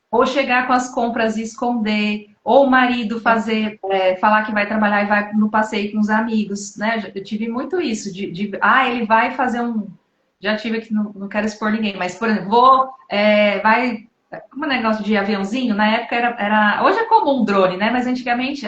Ou chegar com as compras e esconder, ou o marido falar que vai trabalhar e vai no passeio com os amigos, né? Eu tive muito isso, ele vai fazer um. Já tive aqui, não quero expor ninguém, mas, por exemplo, como é negócio de aviãozinho, na época hoje é comum drone, né? Mas antigamente,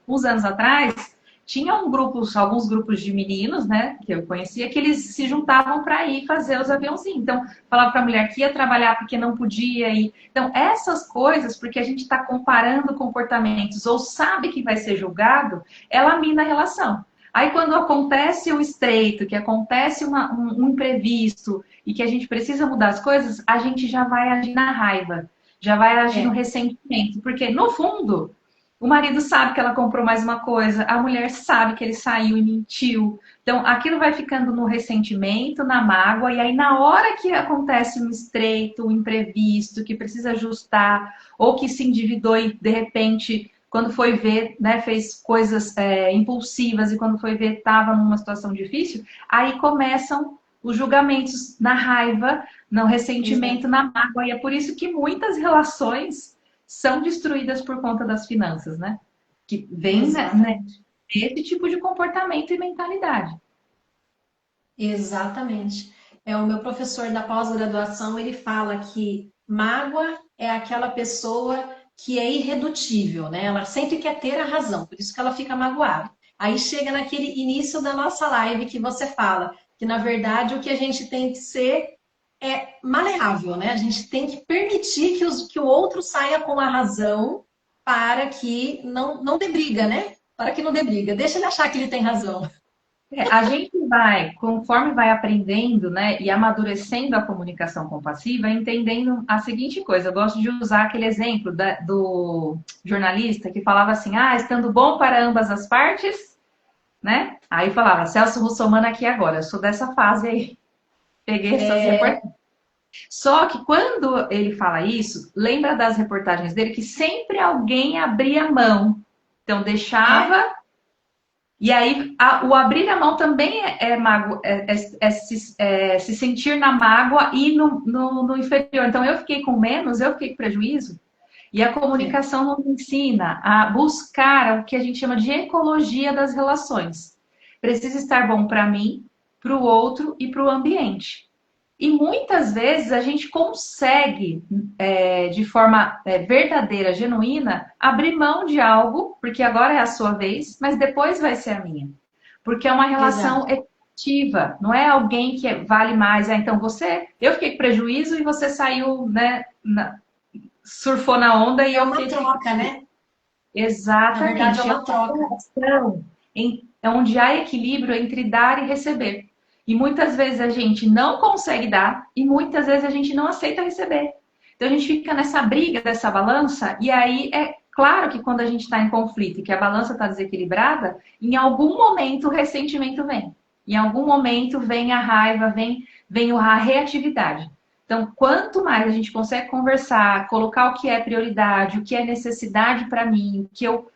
uns anos atrás, tinha alguns grupos de meninos, né, que eu conhecia, que eles se juntavam para ir fazer os aviãozinhos. Então, falava para a mulher que ia trabalhar porque não podia ir. Então, essas coisas, porque a gente está comparando comportamentos ou sabe que vai ser julgado, ela mina a relação. Aí, quando acontece o estreito, que acontece um imprevisto e que a gente precisa mudar as coisas, a gente já vai agir na raiva, já vai agir no ressentimento. Porque, no fundo, o marido sabe que ela comprou mais uma coisa, a mulher sabe que ele saiu e mentiu. Então, aquilo vai ficando no ressentimento, na mágoa, e aí na hora que acontece um estreito, um imprevisto, que precisa ajustar, ou que se endividou e de repente, quando foi ver, né, fez coisas impulsivas e quando foi ver estava numa situação difícil, aí começam os julgamentos na raiva, no ressentimento, na mágoa, e é por isso que muitas relações são destruídas por conta das finanças, né? Que vem, né, esse tipo de comportamento e mentalidade. Exatamente. O meu professor da pós-graduação, ele fala que mágoa é aquela pessoa que é irredutível, né? Ela sempre quer ter a razão, por isso que ela fica magoada. Aí chega naquele início da nossa live que você fala que, na verdade, o que a gente tem que ser é maleável, né? A gente tem que permitir que o outro saia com a razão para que não dê briga, né? Para que não dê briga. Deixa ele achar que ele tem razão. A gente vai, conforme vai aprendendo, né, e amadurecendo a comunicação compassiva, entendendo a seguinte coisa. Eu gosto de usar aquele exemplo do jornalista que falava assim, estando bom para ambas as partes, né? Aí falava, Celso Russomano aqui agora, eu sou dessa fase aí. Peguei essas reportagens. Só que quando ele fala isso, lembra das reportagens dele que sempre alguém abria a mão. Então É, deixava. E aí o abrir a mão também se sentir na mágoa e no inferior. Então eu fiquei com menos, eu fiquei com prejuízo. E a sim, comunicação nos ensina a buscar o que a gente chama de ecologia das relações. Precisa estar bom para mim, para o outro e para o ambiente. E muitas vezes a gente consegue, de forma verdadeira, genuína, abrir mão de algo, porque agora é a sua vez, mas depois vai ser a minha. Porque é uma relação exato. equitativa, não é alguém que vale mais. Então eu fiquei com prejuízo e você saiu, né, surfou na onda e É eu uma fiquei com troca, prejuízo. né? Na verdade, é Exatamente, é uma uma troca. relação onde há equilíbrio entre dar e receber. E muitas vezes a gente não consegue dar e muitas vezes a gente não aceita receber. Então a gente fica nessa briga dessa balança e aí é claro que quando a gente está em conflito e que a balança está desequilibrada, em algum momento o ressentimento vem. Em algum momento vem a raiva, vem a reatividade. Então, quanto mais a gente consegue conversar, colocar o que é prioridade, o que é necessidade para mim, o que eu,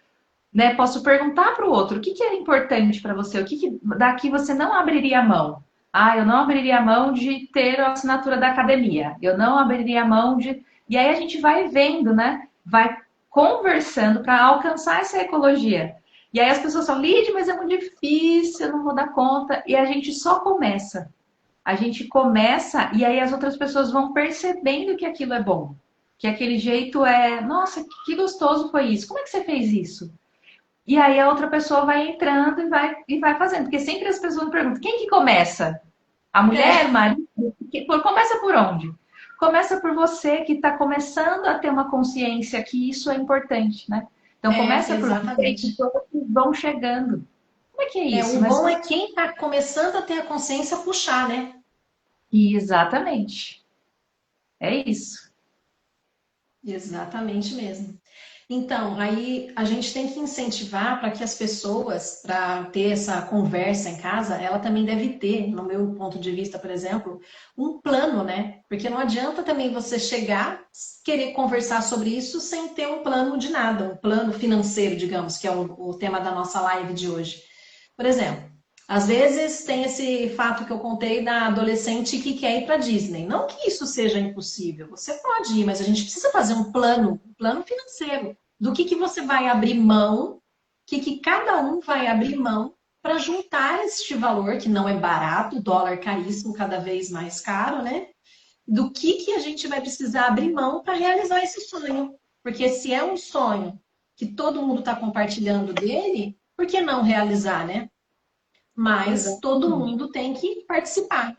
né, posso perguntar para o outro, o que, que é importante para você, o que, que daqui você não abriria a mão. Ah, eu não abriria a mão de ter a assinatura da academia. Eu não abriria a mão de. E aí a gente vai vendo, né? Vai conversando para alcançar essa ecologia. E aí as pessoas falam, Lid, mas é muito difícil, eu não vou dar conta. E a gente só começa. A gente começa e aí as outras pessoas vão percebendo que aquilo é bom. Que aquele jeito é, nossa, que gostoso foi isso. Como é que você fez isso? E aí a outra pessoa vai entrando e vai fazendo. Porque sempre as pessoas me perguntam, quem que começa? A mulher, o É, marido? Começa por onde? Começa por você que está começando a ter uma consciência que isso é importante, né? Então começa por você e exatamente. todos vão chegando. Como é que é É, isso? o Mas bom é quem está começando a ter a consciência puxar, né? exatamente. É isso. Exatamente mesmo. Então, aí a gente tem que incentivar para que as pessoas, para ter essa conversa em casa, ela também deve ter, no meu ponto de vista, por exemplo, um plano, né? Porque não adianta também você chegar, querer conversar sobre isso sem ter um plano de nada, um plano financeiro, digamos, que é o tema da nossa live de hoje. Por exemplo, às vezes tem esse fato que eu contei da adolescente que quer ir para Disney. Não que isso seja impossível, você pode ir, mas a gente precisa fazer um plano financeiro do que você vai abrir mão, que cada um vai abrir mão para juntar este valor, que não é barato, o dólar caríssimo, cada vez mais caro, né? Do que a gente vai precisar abrir mão para realizar esse sonho. Porque se é um sonho que todo mundo está compartilhando dele, por que não realizar, né? Mas todo Exatamente. mundo tem que participar.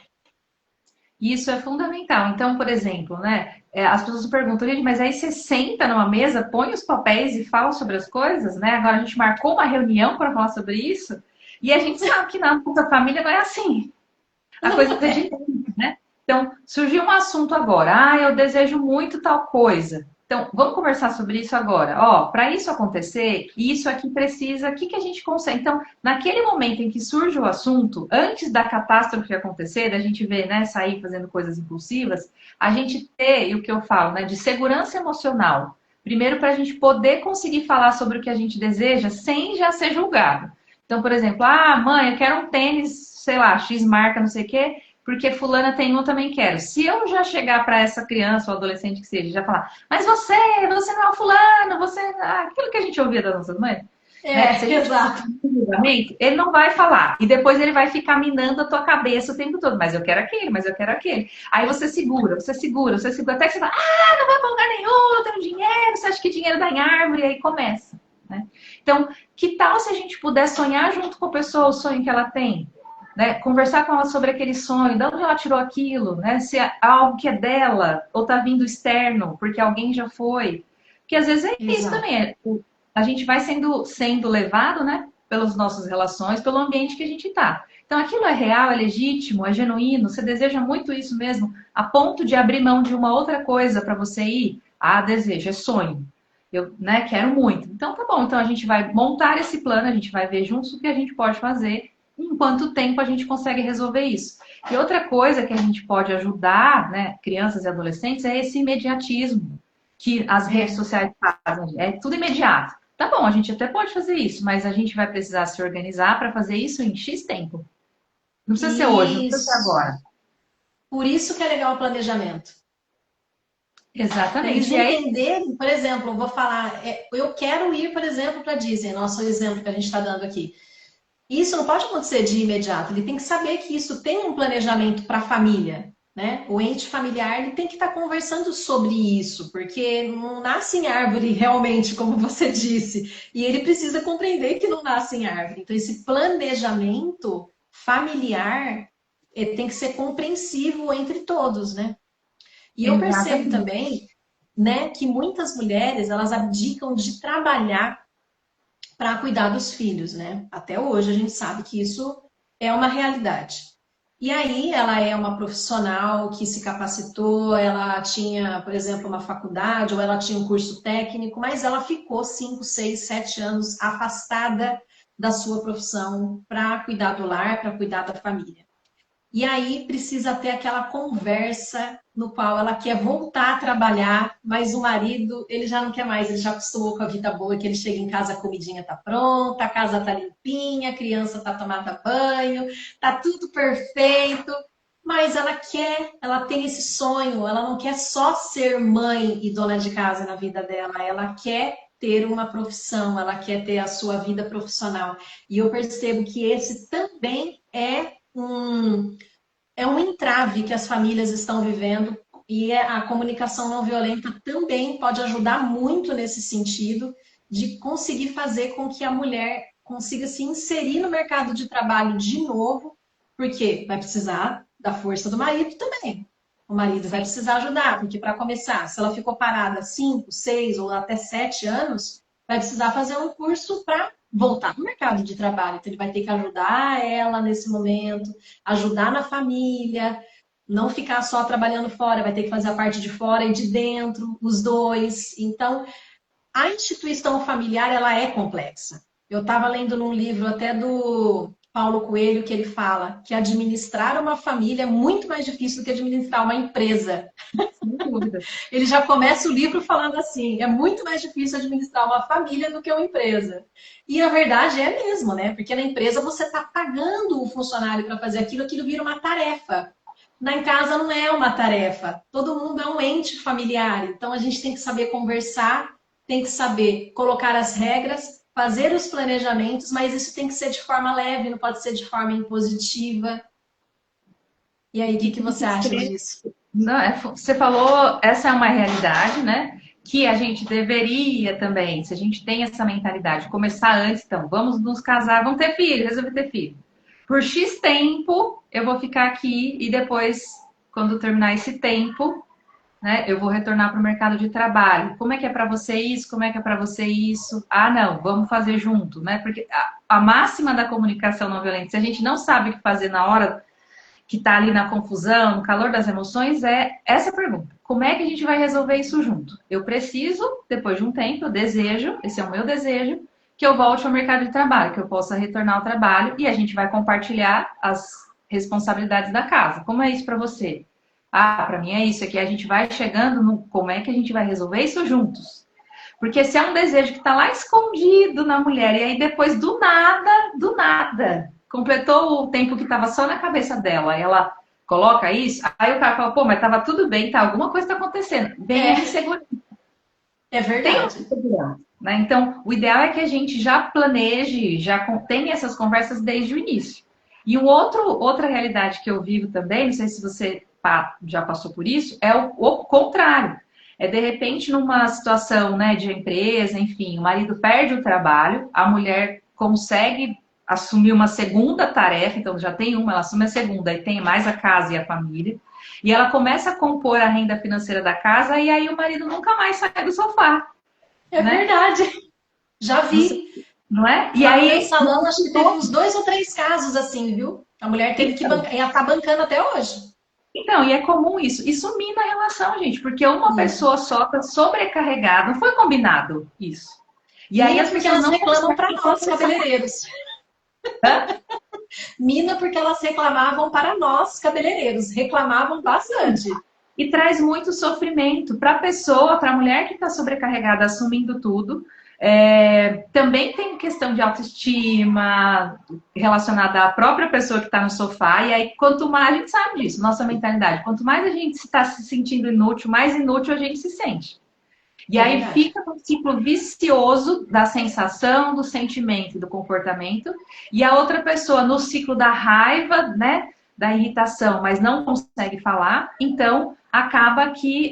Isso é fundamental. Então, por exemplo, né? As pessoas perguntam, gente, mas aí você senta numa mesa, põe os papéis e fala sobre as coisas, né? Agora a gente marcou uma reunião para falar sobre isso, e a gente sabe que na nossa família não é assim. A coisa Não é é. dinâmica, né? Então, surgiu um assunto agora. Ah, eu desejo muito tal coisa. Então, vamos conversar sobre isso agora. Ó, para isso acontecer, isso aqui precisa, o que, que a gente consegue? Então, naquele momento em que surge o assunto, antes da catástrofe acontecer, da gente ver, né, sair fazendo coisas impulsivas, a gente ter, e o que eu falo, né, de segurança emocional. Primeiro, para a gente poder conseguir falar sobre o que a gente deseja sem já ser julgado. Então, por exemplo, ah, mãe, eu quero um tênis, sei lá, X marca, não sei o quê, porque fulana tem um, eu também quero. Se eu já chegar para essa criança ou adolescente que seja, já falar, mas você não é o fulano, você. Aquilo que a gente ouvia das nossas mães, né? Se a É, gente exato. julgamento, ele não vai falar. E depois ele vai ficar minando a tua cabeça o tempo todo. Mas eu quero aquele, mas eu quero aquele. Aí você segura, você segura, você segura, até que você fala, não vai pra lugar nenhum, eu tenho dinheiro, você acha que dinheiro dá em árvore, e aí começa. Né? Então, que tal se a gente puder sonhar junto com a pessoa o sonho que ela tem? Né? Conversar com ela sobre aquele sonho, de onde ela tirou aquilo, né? Se é algo que é dela ou está vindo externo, porque alguém já foi. Porque às vezes é isso Exato. também. A gente vai sendo levado, né? Pelas nossas relações, pelo ambiente que a gente está. Então aquilo é real, é legítimo, é genuíno. Você deseja muito isso mesmo, a ponto de abrir mão de uma outra coisa para você ir? Ah, desejo, é sonho. Eu, né, quero muito. Então tá bom, então a gente vai montar esse plano, a gente vai ver juntos o que a gente pode fazer, em quanto tempo a gente consegue resolver isso. E outra coisa que a gente pode ajudar, né, crianças e adolescentes é esse imediatismo que as redes sociais fazem. É tudo imediato. Tá bom, a gente até pode fazer isso, mas a gente vai precisar se organizar para fazer isso em X tempo. Não precisa ser hoje, não precisa ser Isso. agora. Por isso que é legal o planejamento. Para eles Exatamente. E aí, entenderem, por exemplo, eu vou falar, eu quero ir, por exemplo, para Disney, nosso exemplo que a gente está dando aqui. Isso não pode acontecer de imediato, ele tem que saber que isso tem um planejamento para a família, né? O ente familiar ele tem que estar conversando sobre isso, porque não nasce em árvore realmente, como você disse, e ele precisa compreender que não nasce em árvore. Então, esse planejamento familiar ele tem que ser compreensivo entre todos, né? E eu percebo exatamente. também, né, que muitas mulheres elas abdicam de trabalhar para cuidar dos filhos, né? Até hoje a gente sabe que isso é uma realidade. E aí ela é uma profissional que se capacitou, ela tinha, por exemplo, uma faculdade ou ela tinha um curso técnico, mas ela ficou 5, 6, 7 anos afastada da sua profissão para cuidar do lar, para cuidar da família. E aí precisa ter aquela conversa no qual ela quer voltar a trabalhar, mas o marido, ele já não quer mais, ele já acostumou com a vida boa, que ele chega em casa, a comidinha tá pronta, a casa tá limpinha, a criança tá tomada banho, tá tudo perfeito, mas ela quer, ela tem esse sonho, ela não quer só ser mãe e dona de casa na vida dela, ela quer ter uma profissão, ela quer ter a sua vida profissional. E eu percebo que esse também é um entrave que as famílias estão vivendo e a comunicação não violenta também pode ajudar muito nesse sentido de conseguir fazer com que a mulher consiga se inserir no mercado de trabalho de novo, porque vai precisar da força do marido também. O marido vai precisar ajudar, porque para começar, se ela ficou parada 5, 6 ou até 7 anos, vai precisar fazer um curso para voltar para o mercado de trabalho. Então, ele vai ter que ajudar ela nesse momento, ajudar na família, não ficar só trabalhando fora, vai ter que fazer a parte de fora e de dentro, os dois. Então, a instituição familiar, ela é complexa. Eu estava lendo num livro até do Paulo Coelho que ele fala que administrar uma família é muito mais difícil do que administrar uma empresa. Sem dúvida. Ele já começa o livro falando assim: é muito mais difícil administrar uma família do que uma empresa. E a verdade é mesmo, né? Porque na empresa você está pagando o funcionário para fazer aquilo, aquilo vira uma tarefa. Na casa não é uma tarefa. Todo mundo é um ente familiar. Então a gente tem que saber conversar, tem que saber colocar as regras, fazer os planejamentos, mas isso tem que ser de forma leve, não pode ser de forma impositiva. E aí, o que E que tem você que acha ser. disso? Não, você falou, essa é uma realidade, né? Que a gente deveria também, se a gente tem essa mentalidade, começar antes, então, vamos nos casar, vamos ter filho, resolver ter filho. Por X tempo, eu vou ficar aqui e depois, quando terminar esse tempo, né, eu vou retornar para o mercado de trabalho. Como é que é para você isso? Como é que é para você isso? Ah, não, vamos fazer junto, né? Porque a máxima da comunicação não violenta, se a gente não sabe o que fazer na hora que está ali na confusão, no calor das emoções, é essa pergunta. Como é que a gente vai resolver isso junto? Eu preciso, depois de um tempo, eu desejo, esse é o meu desejo, que eu volte ao mercado de trabalho, que eu possa retornar ao trabalho e a gente vai compartilhar as responsabilidades da casa. Como é isso para você? Ah, para mim é isso aqui. A gente vai chegando no como é que a gente vai resolver isso juntos. Porque se é um desejo que está lá escondido na mulher, e aí depois do nada, completou o tempo que estava só na cabeça dela, ela coloca isso, aí o cara fala, pô, mas estava tudo bem, tá? Alguma coisa está acontecendo. Bem a É, insegurança. é Tem uma verdade. insegurança, né? Então, o ideal é que a gente já planeje, já tenha essas conversas desde o início. E outra realidade que eu vivo também, não sei se você já passou por isso, é o contrário. É de repente numa situação, né, de empresa, enfim, o marido perde o trabalho, a mulher consegue assumir uma segunda tarefa, então já tem uma, ela assume a segunda e tem mais a casa e a família, e ela começa a compor a renda financeira da casa e aí o marido nunca mais sai do sofá, É né? verdade. Já vi. Não é? E Lá no meu aí, salão, acho que teve uns 2 ou 3 casos assim, viu? A mulher teve que então, bancar, e ela tá bancando até hoje. então, e é comum isso. Isso mina a relação, gente, porque uma Mina. pessoa só está sobrecarregada, não foi combinado isso. E aí Mina as porque pessoas elas não reclamam conseguem para nós, conversar. cabeleireiros. Hã? Mina porque elas reclamavam para nós, cabeleireiros, reclamavam bastante. E traz muito sofrimento para a pessoa, para a mulher que está sobrecarregada, assumindo tudo. Também tem questão de autoestima relacionada à própria pessoa que está no sofá. E aí, quanto mais a gente sabe disso, nossa mentalidade, quanto mais a gente está se sentindo inútil, mais inútil a gente se sente. E aí fica um ciclo vicioso da sensação, do sentimento e do comportamento. E a outra pessoa no ciclo da raiva, né? Da irritação, mas não consegue falar. Então, acaba que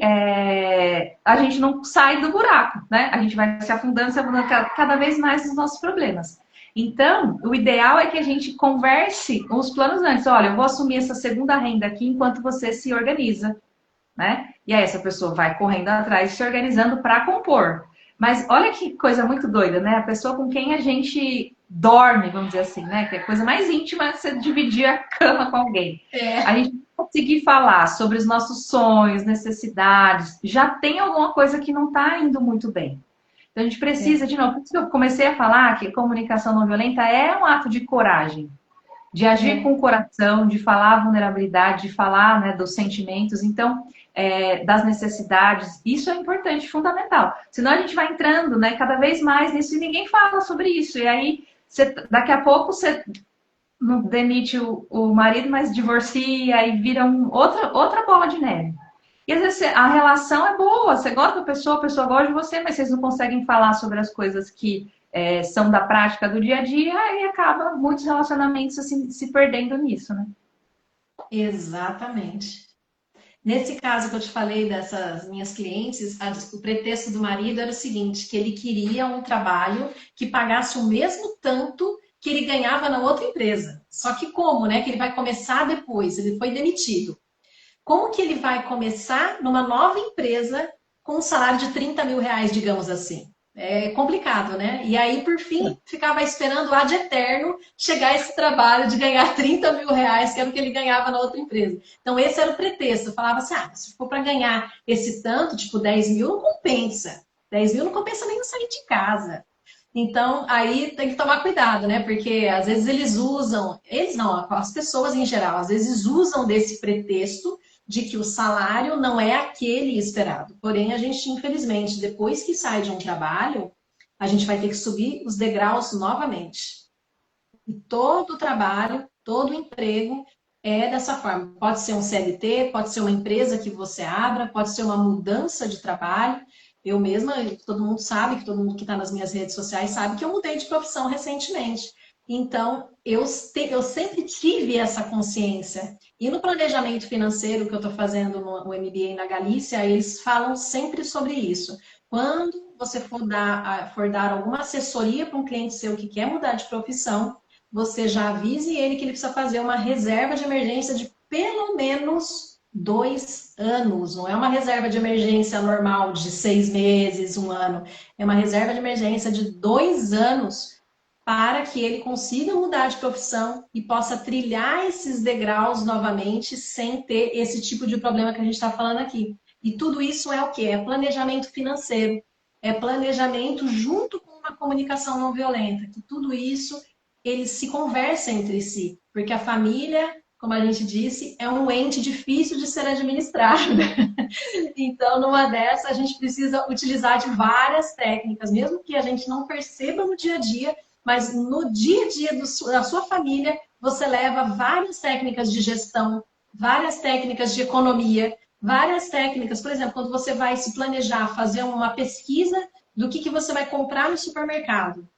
a gente não sai do buraco, né? A gente vai se afundando cada vez mais nos nossos problemas. Então, o ideal é que a gente converse os planos antes. Olha, eu vou assumir essa segunda renda aqui enquanto você se organiza. Né? E aí essa pessoa vai correndo atrás, se organizando para compor. Mas olha que coisa muito doida, né? A pessoa com quem a gente dorme, vamos dizer assim, né? Que é a coisa mais íntima de você dividir a cama com alguém. A gente conseguir falar sobre os nossos sonhos, necessidades, já tem alguma coisa que não está indo muito bem. Então a gente precisa, de novo, por isso que eu comecei a falar que comunicação não violenta é um ato de coragem. De agir com o coração, de falar a vulnerabilidade, de falar, né, dos sentimentos. Então, das necessidades, isso é importante, fundamental. Senão a gente vai entrando, né, cada vez mais nisso e ninguém fala sobre isso. E aí, daqui a pouco, você não demite o marido, mas divorcia e vira outra bola de neve. E às vezes a relação é boa, você gosta da pessoa, a pessoa gosta de você, mas vocês não conseguem falar sobre as coisas que são da prática do dia a dia e acaba muitos relacionamentos assim, se perdendo nisso, né? Exatamente. Nesse caso que eu te falei dessas minhas clientes, o pretexto do marido era o seguinte, que ele queria um trabalho que pagasse o mesmo tanto que ele ganhava na outra empresa. Só que como, né? Que ele vai começar depois, ele foi demitido. Como que ele vai começar numa nova empresa com um salário de 30 mil reais, digamos assim? É complicado, né? E aí, por fim, ficava esperando ad eterno chegar esse trabalho de ganhar 30 mil reais, que era o que ele ganhava na outra empresa. Então, esse era o pretexto. Eu falava assim, se for para ganhar esse tanto, tipo 10 mil, não compensa. 10 mil não compensa nem eu sair de casa. Então, aí tem que tomar cuidado, né? Porque às vezes eles usam, eles não, as pessoas em geral, às vezes usam desse pretexto de que o salário não é aquele esperado. Porém, a gente, infelizmente, depois que sai de um trabalho, a gente vai ter que subir os degraus novamente. E todo trabalho, todo emprego é dessa forma. Pode ser um CLT, pode ser uma empresa que você abra, pode ser uma mudança de trabalho. Eu mesma, todo mundo sabe, que todo mundo que está nas minhas redes sociais sabe que eu mudei de profissão recentemente. Então, eu sempre tive essa consciência. E no planejamento financeiro que eu estou fazendo no MBA na Galícia, eles falam sempre sobre isso. Quando você for dar alguma assessoria para um cliente seu que quer mudar de profissão, você já avise ele que ele precisa fazer uma reserva de emergência de pelo menos 2 anos. Não é uma reserva de emergência normal de 6 meses, 1 ano. É uma reserva de emergência de 2 anos para que ele consiga mudar de profissão e possa trilhar esses degraus novamente sem ter esse tipo de problema que a gente está falando aqui. E tudo isso é o quê? É planejamento financeiro. É planejamento junto com uma comunicação não violenta. Que tudo isso, eles se conversam entre si. Porque a família, como a gente disse, é um ente difícil de ser administrado. Então, numa dessa, a gente precisa utilizar de várias técnicas, mesmo que a gente não perceba no dia a dia, mas no dia a dia da sua família, você leva várias técnicas de gestão, várias técnicas de economia, várias técnicas. Por exemplo, quando você vai se planejar, fazer uma pesquisa do que você vai comprar no supermercado.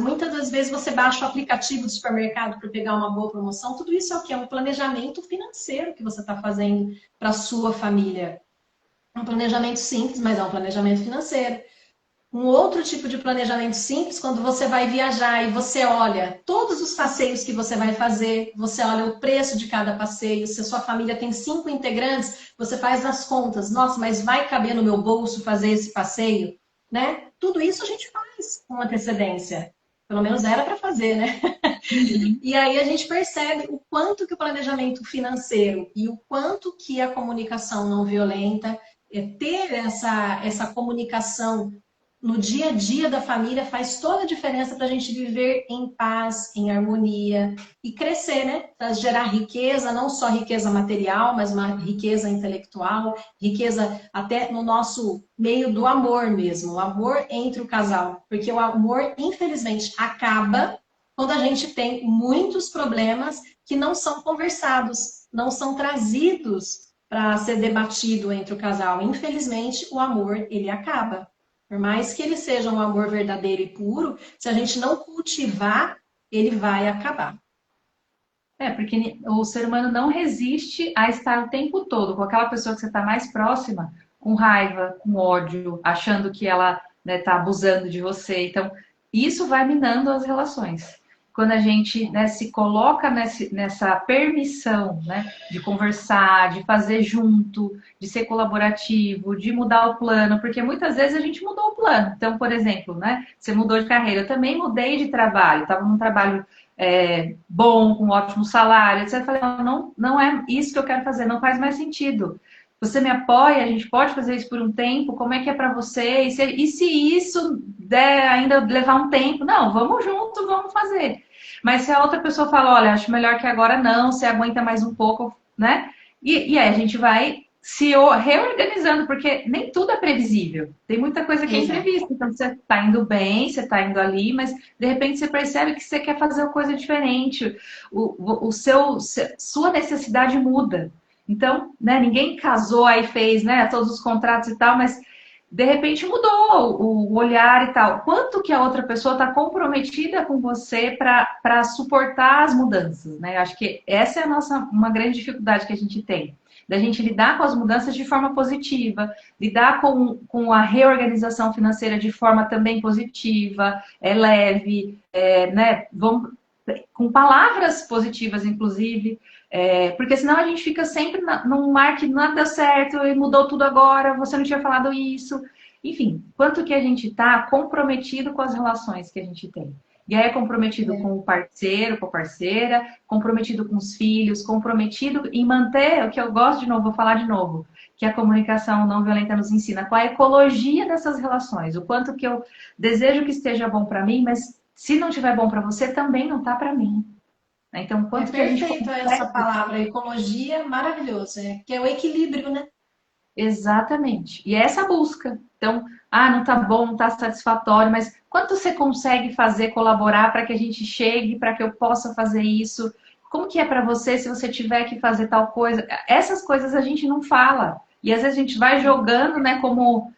Muitas das vezes você baixa o aplicativo do supermercado para pegar uma boa promoção. Tudo isso é o quê? É um planejamento financeiro que você está fazendo para a sua família. Um planejamento simples, mas é um planejamento financeiro. Um outro tipo de planejamento simples, quando você vai viajar e você olha todos os passeios que você vai fazer, você olha o preço de cada passeio, se a sua família tem 5 integrantes, você faz as contas, nossa, mas vai caber no meu bolso fazer esse passeio? Né? Tudo isso a gente faz com antecedência. Pelo menos era para fazer, né? E aí a gente percebe o quanto que o planejamento financeiro e o quanto que a comunicação não violenta, ter essa comunicação no dia a dia da família faz toda a diferença para a gente viver em paz, em harmonia e crescer, né? Para gerar riqueza, não só riqueza material, mas uma riqueza intelectual, riqueza até no nosso meio do amor mesmo, o amor entre o casal. Porque o amor, infelizmente, acaba quando a gente tem muitos problemas que não são conversados, não são trazidos para ser debatido entre o casal. Infelizmente, o amor, ele acaba. Por mais que ele seja um amor verdadeiro e puro, se a gente não cultivar, ele vai acabar. Porque o ser humano não resiste a estar o tempo todo com aquela pessoa que você está mais próxima, com raiva, com ódio, achando que ela está abusando de você. Então, isso vai minando as relações. Quando a gente, né, se coloca nessa permissão, né, de conversar, de fazer junto, de ser colaborativo, de mudar o plano, porque muitas vezes a gente mudou o plano. Então, por exemplo, né, você mudou de carreira, eu também mudei de trabalho, estava num trabalho bom, com ótimo salário, etc. Eu falei, não é isso que eu quero fazer, não faz mais sentido. Você me apoia, a gente pode fazer isso por um tempo, como é que é para você? E se isso der ainda levar um tempo? Não, vamos junto, vamos fazer. Mas se a outra pessoa fala, olha, acho melhor que agora não, você aguenta mais um pouco, né? E aí a gente vai se reorganizando, porque nem tudo é previsível. Tem muita coisa que é Exato. imprevista. Então você está indo bem, você está indo ali, mas de repente você percebe que você quer fazer uma coisa diferente. Sua necessidade muda. Então, né, ninguém casou aí fez, né, todos os contratos e tal, mas de repente mudou o olhar e tal. Quanto que a outra pessoa está comprometida com você para suportar as mudanças, né? Acho que essa é uma grande dificuldade que a gente tem. Da gente lidar com as mudanças de forma positiva, lidar com a reorganização financeira de forma também positiva, leve, né? Com palavras positivas, inclusive. Porque senão a gente fica sempre num mar que nada deu certo e mudou tudo agora, você não tinha falado isso. Enfim, quanto que a gente está comprometido com as relações que a gente tem. E aí é comprometido com o parceiro, com a parceira, comprometido com os filhos, comprometido em manter, o que eu gosto de novo, vou falar de novo, que a comunicação não violenta nos ensina, com a ecologia dessas relações. O quanto que eu desejo que esteja bom para mim, mas se não estiver bom para você, também não está para mim. Então, É quanto que a gente perfeito essa consegue. palavra, ecologia, maravilhoso, que é o equilíbrio, né? Exatamente. E é essa busca. Então, não tá bom, não tá satisfatório, mas quanto você consegue fazer, colaborar para que a gente chegue, para que eu possa fazer isso? Como que é para você se você tiver que fazer tal coisa? Essas coisas a gente não fala. E às vezes a gente vai jogando, né, como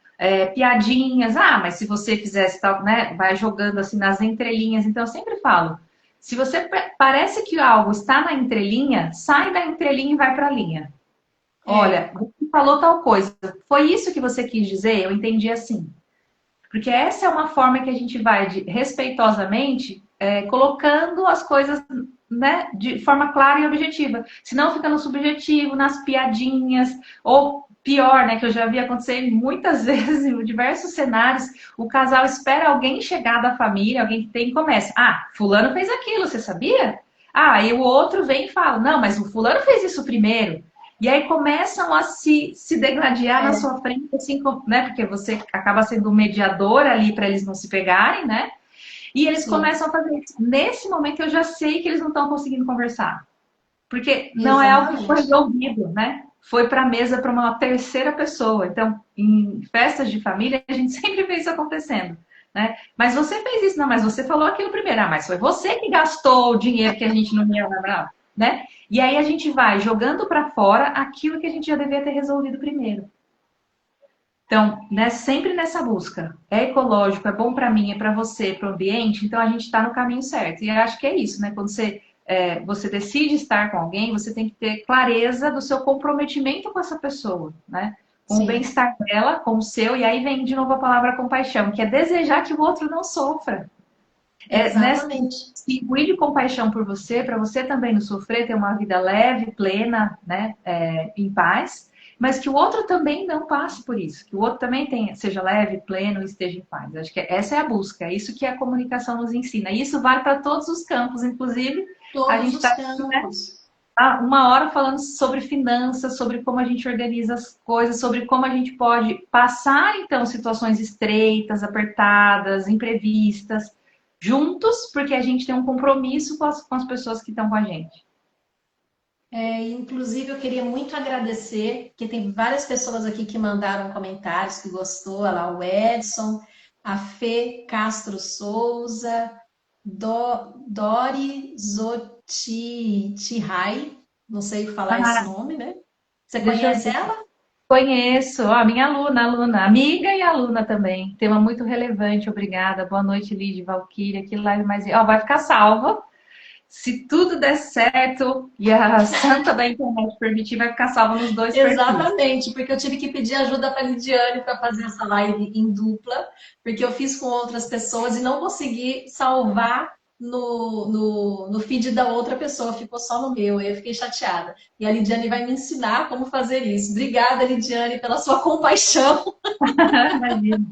piadinhas. Mas se você fizesse tal, né, vai jogando assim nas entrelinhas. Então, eu sempre falo, se você parece que algo está na entrelinha, sai da entrelinha e vai para a linha. É, Olha, você falou tal coisa. Foi isso que você quis dizer? Eu entendi assim. Porque essa é uma forma que a gente vai, respeitosamente, colocando as coisas, né, de forma clara e objetiva. Senão fica no subjetivo, nas piadinhas, ou pior, né, que eu já vi acontecer muitas vezes em diversos cenários, o casal espera alguém chegar da família, alguém que tem e começa. Fulano fez aquilo, você sabia? E o outro vem e fala, não, mas o fulano fez isso primeiro. E aí começam a se degladiar na é, sua frente, assim, né? Porque você acaba sendo o mediador ali para eles não se pegarem, né? E eles sim, começam a fazer isso. Nesse momento eu já sei que eles não estão conseguindo conversar. Porque não é algo que foi exatamente. resolvido, né? Foi para a mesa para uma terceira pessoa. Então, em festas de família, a gente sempre vê isso acontecendo. Né? Mas você fez isso, não, mas você falou aquilo primeiro. Mas foi você que gastou o dinheiro que a gente não ia lembrar, né? E aí a gente vai jogando para fora aquilo que a gente já devia ter resolvido primeiro. Então, né, sempre nessa busca. É ecológico, é bom para mim, é para você, para o ambiente, então a gente está no caminho certo. E eu acho que é isso, né? Quando você decide estar com alguém, você tem que ter clareza do seu comprometimento com essa pessoa, né? Com o Sim, bem-estar dela, com o seu, e aí vem de novo a palavra compaixão, que é desejar que o outro não sofra. Né, exatamente. se imbuir de compaixão por você, para você também não sofrer, ter uma vida leve, plena, né, em paz, mas que o outro também não passe por isso, que o outro também seja leve, pleno e esteja em paz. Acho que essa é a busca, é isso que a comunicação nos ensina. E isso vale para todos os campos, inclusive a Todos gente os está, né, campos. uma hora falando sobre finanças, sobre como a gente organiza as coisas, sobre como a gente pode passar, então, situações estreitas, apertadas, imprevistas, juntos, porque a gente tem um compromisso com as pessoas que estão com a gente. Inclusive, eu queria muito agradecer, porque tem várias pessoas aqui que mandaram comentários que gostou, olha lá, o Edson, a Fê Castro Souza, Dori Zotihai, não sei falar esse Ah, nome, né? Você deixa eu conhece ver. ela? Conheço, ó, minha aluna, amiga e aluna também. Tema muito relevante, obrigada. Boa noite, Lídia, Valquíria, que live mais. Ó, vai ficar salva. Se tudo der certo e a santa da internet permitir, vai ficar salva nos dois perfis. Exatamente, porque eu tive que pedir ajuda para a Lidiane para fazer essa live em dupla, porque eu fiz com outras pessoas e não consegui salvar no feed da outra pessoa, ficou só no meu, aí eu fiquei chateada. E a Lidiane vai me ensinar como fazer isso. Obrigada, Lidiane, pela sua compaixão. Imagina.